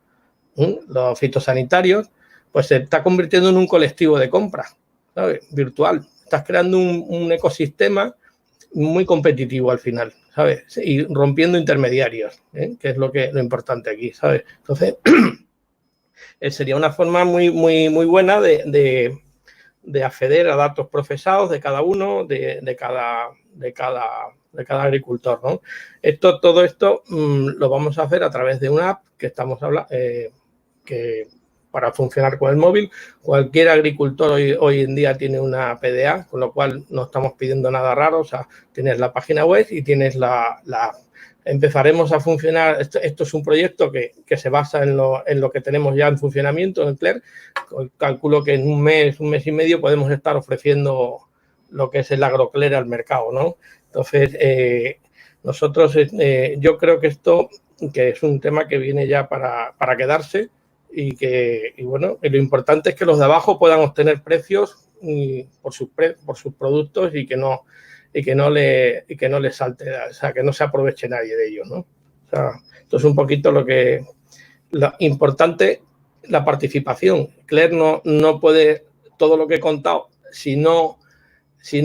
los fitosanitarios, pues se está convirtiendo en un colectivo de compra, ¿sabes? Virtual. Estás creando un ecosistema muy competitivo al final, ¿sabes? Y rompiendo intermediarios, que es lo importante aquí, ¿sabes? Entonces, sería una forma muy buena de acceder a datos procesados de cada uno, de cada agricultor, ¿no? Todo esto lo vamos a hacer a través de una app que estamos hablando, que para funcionar con el móvil. Cualquier agricultor hoy en día tiene una PDA, con lo cual no estamos pidiendo nada raro. O sea, tienes la página web y tienes empezaremos a funcionar. Esto es un proyecto que se basa en lo que tenemos ya en funcionamiento en Eclair. Calculo que en un mes y medio podemos estar ofreciendo lo que es el AgroClair al mercado, ¿no? Entonces, nosotros, yo creo que esto que es un tema que viene ya para quedarse y bueno, lo importante es que los de abajo puedan obtener precios por sus productos y que no les salte, o sea, que no se aproveche nadie de ellos, ¿no? O sea, esto es un poquito lo importante, la participación. Eclair no puede, todo lo que he contado, si no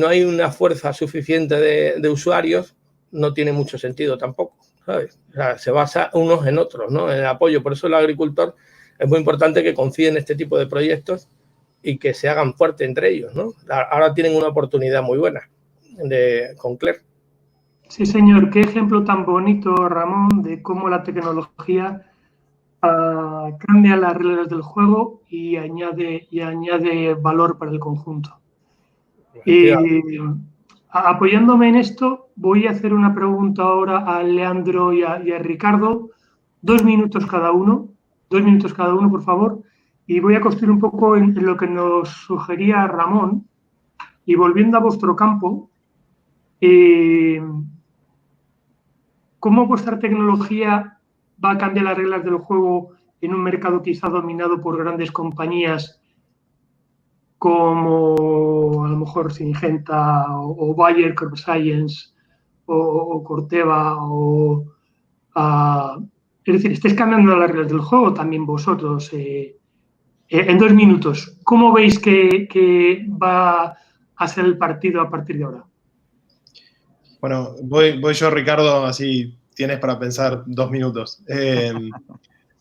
hay una fuerza suficiente de usuarios, no tiene mucho sentido tampoco, ¿sabes? O sea, se basa unos en otros, ¿no? En el apoyo. Por eso el agricultor es muy importante que confíe en este tipo de proyectos y que se hagan fuertes entre ellos, ¿no? Ahora tienen una oportunidad muy buena con Eclair. Sí, señor. Qué ejemplo tan bonito, Ramón, de cómo la tecnología cambia las reglas del juego y añade valor para el conjunto. Apoyándome en esto, voy a hacer una pregunta ahora a Leandro y a Ricardo. 2 minutos cada uno, por favor. y voy a construir un poco en lo que nos sugería Ramón, y volviendo a vuestro campo, ¿cómo vuestra tecnología va a cambiar las reglas del juego en un mercado quizá dominado por grandes compañías como a lo mejor Syngenta o Bayer Crop Science o Corteva es decir, estáis cambiando las reglas del juego también vosotros. En 2 minutos, ¿cómo veis que va a ser el partido a partir de ahora? Bueno, voy yo, Ricardo, así tienes para pensar 2 minutos.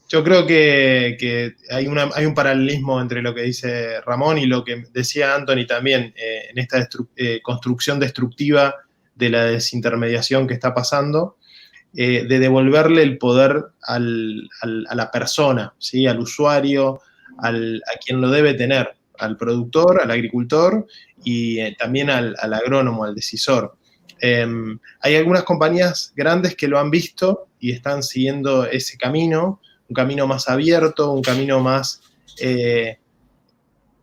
Yo creo que hay un paralelismo entre lo que dice Ramón y lo que decía Anthony también en esta construcción destructiva de la desintermediación que está pasando, de devolverle el poder a la persona, ¿sí? Al usuario, a quien lo debe tener, al productor, al agricultor y también al agrónomo, al decisor. Hay algunas compañías grandes que lo han visto y están siguiendo ese camino, un camino más abierto, un camino más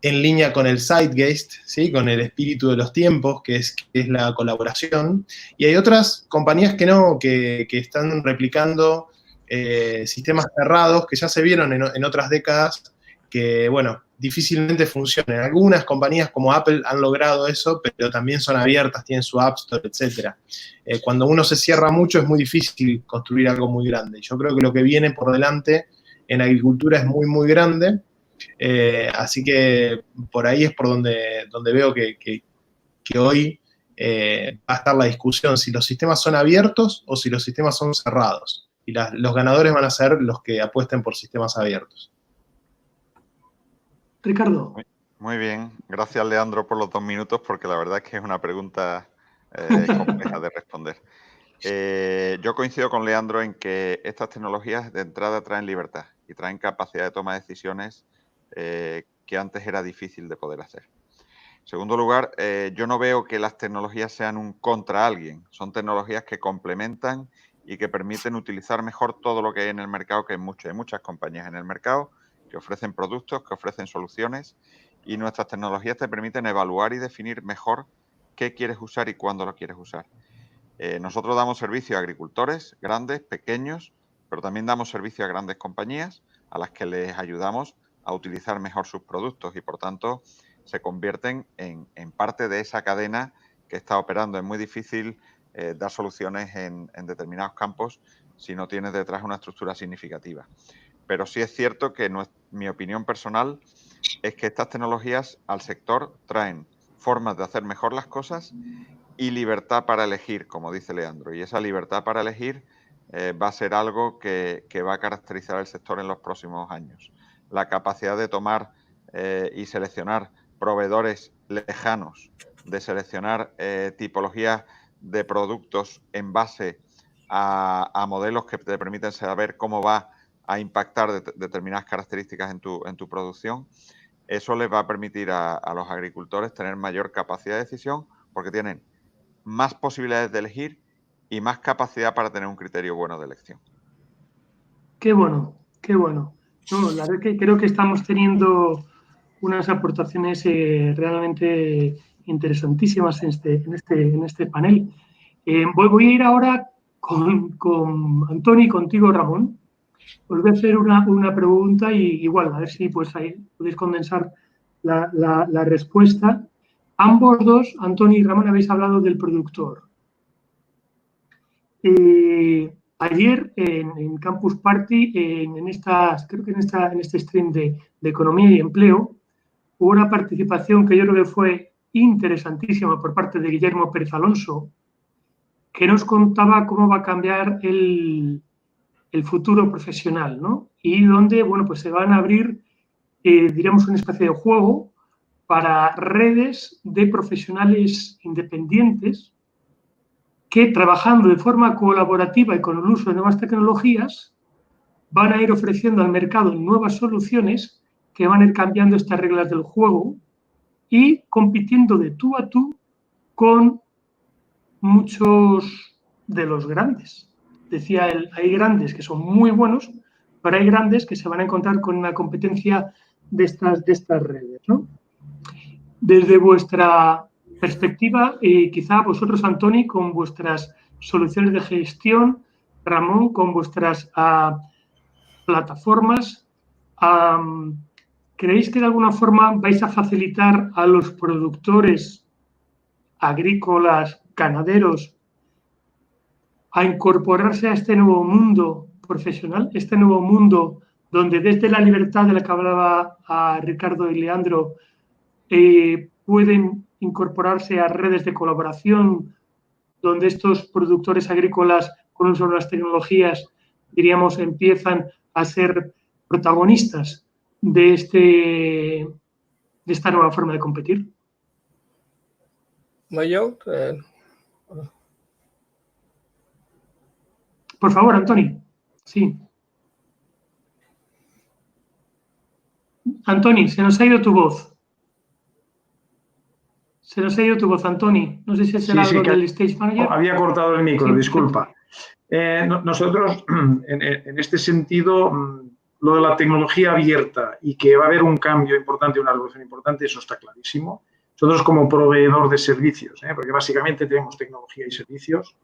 en línea con el zeitgeist, ¿sí? Con el espíritu de los tiempos, que es la colaboración. Y hay otras compañías que no, que están replicando sistemas cerrados que ya se vieron en otras décadas, que, bueno, difícilmente funcionan. Algunas compañías como Apple han logrado eso, pero también son abiertas, tienen su App Store, etc. Cuando uno se cierra mucho es muy difícil construir algo muy grande. Yo creo que lo que viene por delante en agricultura es muy, muy grande. Así que por ahí es por donde veo que hoy va a estar la discusión, si los sistemas son abiertos o si los sistemas son cerrados. Y los ganadores van a ser los que apuesten por sistemas abiertos. Ricardo. Muy bien, gracias Leandro por los 2 minutos, porque la verdad es que es una pregunta compleja de responder. Yo coincido con Leandro en que estas tecnologías de entrada traen libertad y traen capacidad de toma de decisiones que antes era difícil de poder hacer. En segundo lugar, yo no veo que las tecnologías sean un contra alguien, son tecnologías que complementan y que permiten utilizar mejor todo lo que hay en el mercado, que hay muchas compañías en el mercado que ofrecen productos, que ofrecen soluciones, y nuestras tecnologías te permiten evaluar y definir mejor qué quieres usar y cuándo lo quieres usar. Nosotros damos servicio a agricultores, grandes, pequeños, pero también damos servicio a grandes compañías a las que les ayudamos a utilizar mejor sus productos y, por tanto, se convierten en parte de esa cadena que está operando. Es muy difícil dar soluciones en determinados campos si no tienes detrás una estructura significativa. Pero sí es cierto que mi opinión personal es que estas tecnologías al sector traen formas de hacer mejor las cosas y libertad para elegir, como dice Leandro. Y esa libertad para elegir va a ser algo que va a caracterizar el sector en los próximos años. La capacidad de tomar y seleccionar proveedores lejanos, de seleccionar tipologías de productos en base a modelos que te permiten saber cómo va a impactar determinadas características en tu producción, eso les va a permitir a los agricultores tener mayor capacidad de decisión porque tienen más posibilidades de elegir y más capacidad para tener un criterio bueno de elección. Qué bueno, qué bueno. No, la verdad que creo que estamos teniendo unas aportaciones realmente interesantísimas en este panel. Voy a ir ahora con Antoni y contigo, Ramón. Os voy a hacer una pregunta y igual, a ver si pues, ahí podéis condensar la respuesta. Ambos dos, Antoni y Ramón, habéis hablado del productor. Ayer en Campus Party, creo que en este stream de economía y empleo, hubo una participación que yo creo que fue interesantísima por parte de Guillermo Pérez Alonso, que nos contaba cómo va a cambiar el futuro profesional, ¿no? Y donde, bueno, pues se van a abrir, diríamos, un espacio de juego para redes de profesionales independientes que, trabajando de forma colaborativa y con el uso de nuevas tecnologías, van a ir ofreciendo al mercado nuevas soluciones que van a ir cambiando estas reglas del juego y compitiendo de tú a tú con muchos de los grandes. Decía él, hay grandes que son muy buenos, pero hay grandes que se van a encontrar con una competencia de estas redes, ¿no? Desde vuestra perspectiva, quizá vosotros, Antoni, con vuestras soluciones de gestión, Ramón, con vuestras plataformas, ¿creéis que de alguna forma vais a facilitar a los productores agrícolas, ganaderos, a incorporarse a este nuevo mundo profesional, este nuevo mundo donde desde la libertad de la que hablaba a Ricardo y Leandro pueden incorporarse a redes de colaboración donde estos productores agrícolas con uso de las tecnologías, diríamos, empiezan a ser protagonistas de esta nueva forma de competir? ¿Voy yo? Por favor, Antoni. Sí. Antoni, se nos ha ido tu voz. Se nos ha ido tu voz, Antoni. No sé si será algo del Stage Manager. Había cortado el micro, sí, disculpa. Nosotros, en este sentido, lo de la tecnología abierta y que va a haber un cambio importante, una revolución importante, eso está clarísimo. Nosotros como proveedor de servicios, porque básicamente tenemos tecnología y servicios,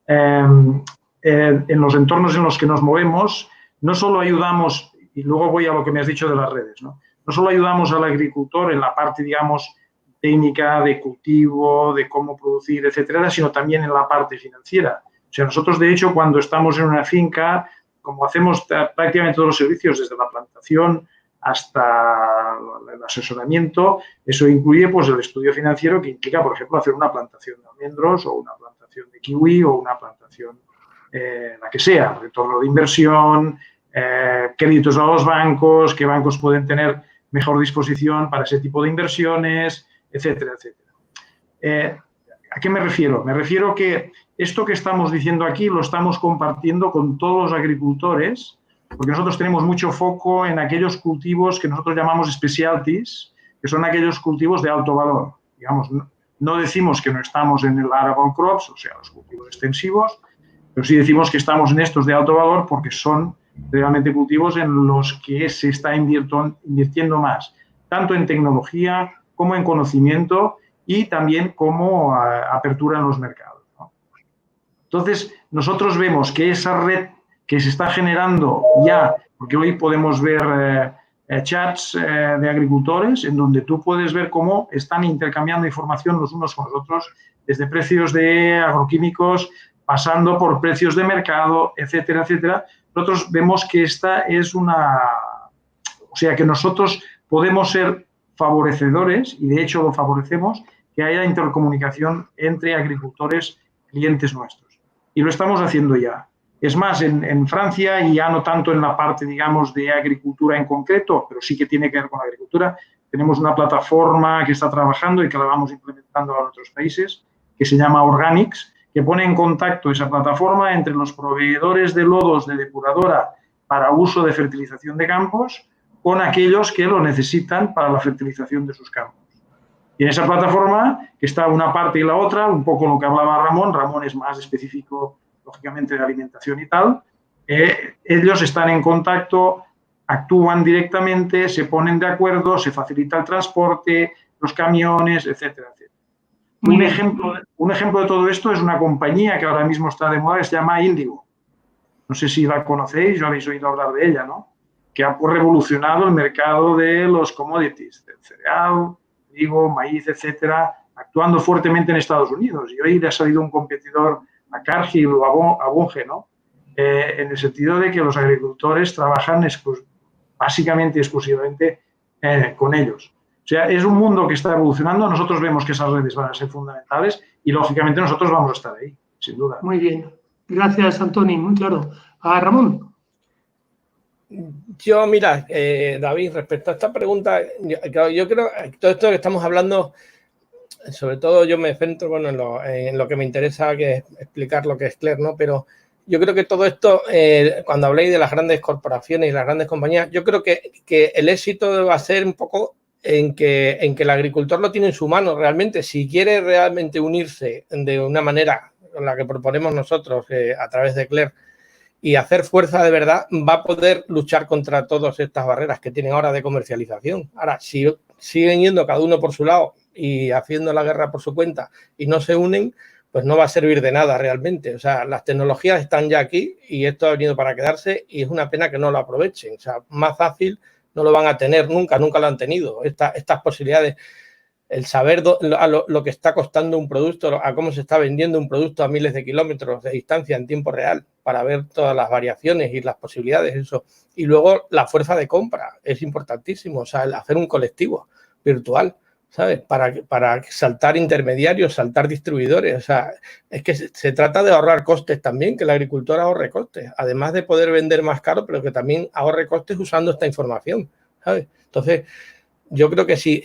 en los entornos en los que nos movemos, no solo ayudamos, y luego voy a lo que me has dicho de las redes, no solo ayudamos al agricultor en la parte, digamos, técnica, de cultivo, de cómo producir, etcétera, sino también en la parte financiera. O sea, nosotros, de hecho, cuando estamos en una finca, como hacemos prácticamente todos los servicios, desde la plantación hasta el asesoramiento, eso incluye pues, el estudio financiero que implica, por ejemplo, hacer una plantación de almendros o una plantación de kiwi o una plantación, la que sea, retorno de inversión, créditos a los bancos, qué bancos pueden tener mejor disposición para ese tipo de inversiones, etcétera, etcétera. ¿A qué me refiero? Me refiero que esto que estamos diciendo aquí lo estamos compartiendo con todos los agricultores, porque nosotros tenemos mucho foco en aquellos cultivos que nosotros llamamos specialties, que son aquellos cultivos de alto valor. Digamos, no decimos que no estamos en el arable crops, o sea, los cultivos extensivos, pero sí decimos que estamos en estos de alto valor porque son realmente cultivos en los que se está invirtiendo más, tanto en tecnología como en conocimiento y también como apertura en los mercados, ¿no? Entonces, nosotros vemos que esa red que se está generando ya, porque hoy podemos ver chats de agricultores en donde tú puedes ver cómo están intercambiando información los unos con los otros, desde precios de agroquímicos, pasando por precios de mercado, etcétera, etcétera. Nosotros vemos que esta es una... O sea, que nosotros podemos ser favorecedores, y de hecho lo favorecemos, que haya intercomunicación entre agricultores, clientes nuestros. Y lo estamos haciendo ya. Es más, en Francia, y ya no tanto en la parte, digamos, de agricultura en concreto, pero sí que tiene que ver con la agricultura, tenemos una plataforma que está trabajando y que la vamos implementando a otros países, que se llama Organics, que pone en contacto esa plataforma entre los proveedores de lodos de depuradora para uso de fertilización de campos con aquellos que lo necesitan para la fertilización de sus campos. Y en esa plataforma, que está una parte y la otra, un poco lo que hablaba Ramón, Ramón es más específico, lógicamente, de alimentación y tal, ellos están en contacto, actúan directamente, se ponen de acuerdo, se facilita el transporte, los camiones, etcétera, etcétera. Un ejemplo de todo esto es una compañía que ahora mismo está de moda, que se llama Indigo. No sé si la conocéis o habéis oído hablar de ella, ¿no? Que ha revolucionado el mercado de los commodities, del cereal, trigo, maíz, etcétera, actuando fuertemente en Estados Unidos. Y hoy le ha salido un competidor a Cargill o a Bunge, ¿no? En el sentido de que los agricultores trabajan básicamente y exclusivamente con ellos. O sea, es un mundo que está evolucionando. Nosotros vemos que esas redes van a ser fundamentales y, lógicamente, nosotros vamos a estar ahí, sin duda. Muy bien. Gracias, Antoni. Muy claro. Ramón. Yo, mira, David, respecto a esta pregunta, yo creo que todo esto que estamos hablando, sobre todo yo me centro, bueno, en lo que me interesa, que es explicar lo que es Cler, ¿no? Pero yo creo que todo esto, cuando habléis de las grandes corporaciones y las grandes compañías, yo creo que el éxito va a ser un poco en que el agricultor lo tiene en su mano realmente. Si quiere realmente unirse de una manera con la que proponemos nosotros a través de Cler y hacer fuerza de verdad, va a poder luchar contra todas estas barreras que tienen ahora de comercialización. Ahora, si siguen yendo cada uno por su lado y haciendo la guerra por su cuenta y no se unen, pues no va a servir de nada realmente. O sea, las tecnologías están ya aquí y esto ha venido para quedarse y es una pena que no lo aprovechen. O sea, más fácil no lo van a tener nunca lo han tenido. Estas posibilidades, el saber lo que está costando un producto, a cómo se está vendiendo un producto a miles de kilómetros de distancia en tiempo real, para ver todas las variaciones y las posibilidades, eso. Y luego la fuerza de compra es importantísimo, o sea, el hacer un colectivo virtual, ¿sabes? Para saltar intermediarios, saltar distribuidores, o sea, es que se trata de ahorrar costes también, que el agricultor ahorre costes, además de poder vender más caro, pero que también ahorre costes usando esta información, ¿sabes? Entonces, yo creo que si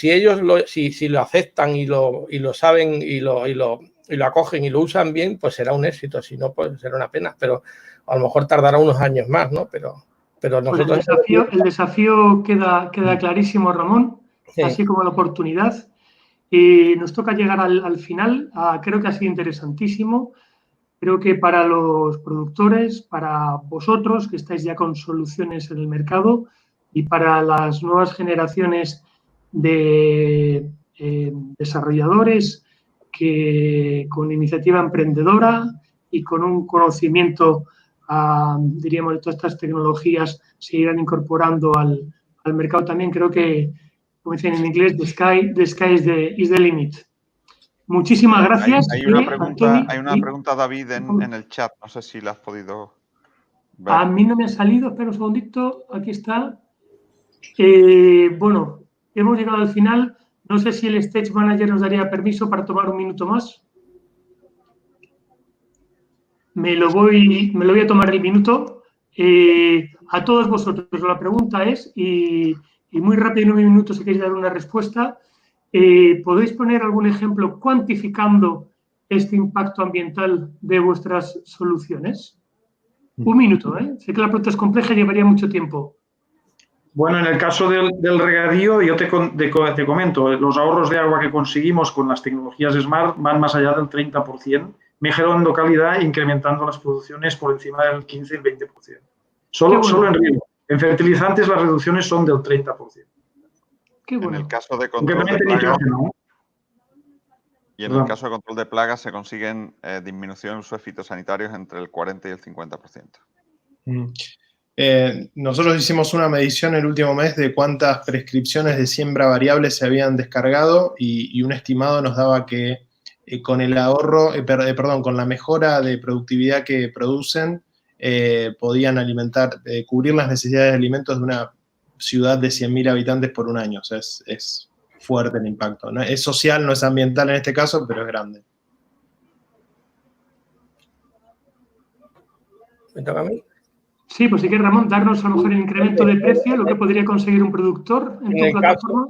ellos lo aceptan y lo saben y lo acogen y lo usan bien, pues será un éxito. Si no, pues será una pena. Pero a lo mejor tardará unos años más, ¿no? Pero nosotros... Pues el desafío queda clarísimo, Ramón, sí, así como la oportunidad. Nos toca llegar al final. Creo que ha sido interesantísimo. Creo que para los productores, para vosotros que estáis ya con soluciones en el mercado, y para las nuevas generaciones de desarrolladores que con iniciativa emprendedora y con un conocimiento, diríamos, de todas estas tecnologías se irán incorporando al mercado también. Creo que, como dicen en inglés, the sky is the limit. Muchísimas gracias. Hay una pregunta, David, en el chat. No sé si la has podido ver. A mí no me ha salido. Espera un segundito. Aquí está. Bueno, hemos llegado al final. No sé si el Stage Manager nos daría permiso para tomar un minuto más. Me lo voy a tomar el minuto. A todos vosotros, la pregunta es, y muy rápido, en un minuto, si queréis dar una respuesta, ¿podéis poner algún ejemplo cuantificando este impacto ambiental de vuestras soluciones? Un minuto, ¿eh? Sé que la pregunta es compleja y llevaría mucho tiempo. Bueno, en el caso del regadío, yo te comento, los ahorros de agua que conseguimos con las tecnologías Smart van más allá del 30%, mejorando calidad e incrementando las producciones por encima del 15 y el 20%. Solo en riego. En fertilizantes las reducciones son del 30%. Qué bueno. En el caso de control de plagas, y en el caso de control de plagas se consiguen disminución de usos fitosanitarios entre el 40 y el 50%. Nosotros hicimos una medición el último mes de cuántas prescripciones de siembra variable se habían descargado y un estimado nos daba que con el ahorro, con la mejora de productividad que producen, podían cubrir las necesidades de alimentos de una ciudad de 100.000 habitantes por un año. O sea, es fuerte el impacto, ¿no? Es social, no es ambiental en este caso, pero es grande. ¿Me toca a mí? Sí, pues si quieres, Ramón, darnos a lo mejor el incremento de precio, lo que podría conseguir un productor en tu plataforma.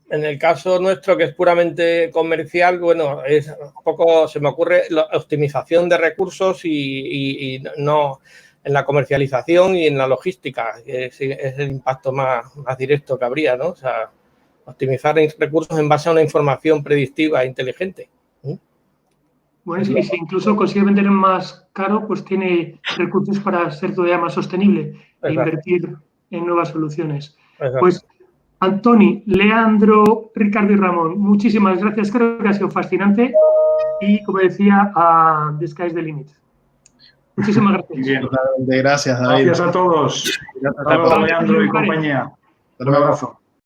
En el caso nuestro, que es puramente comercial, bueno, es un poco, se me ocurre, la optimización de recursos y no en la comercialización y en la logística, que es el impacto más directo que habría, ¿no? O sea, optimizar recursos en base a una información predictiva e inteligente. Bueno, y si incluso consigue vender más caro, pues tiene recursos para ser todavía más sostenible e invertir en nuevas soluciones. Exacto. Pues, Antoni, Leandro, Ricardo y Ramón, muchísimas gracias. Creo que ha sido fascinante y, como decía, the sky is the limit. Muchísimas gracias. Bien, gracias, David. Gracias a todos. Hasta luego, Leandro y compañía. Un abrazo.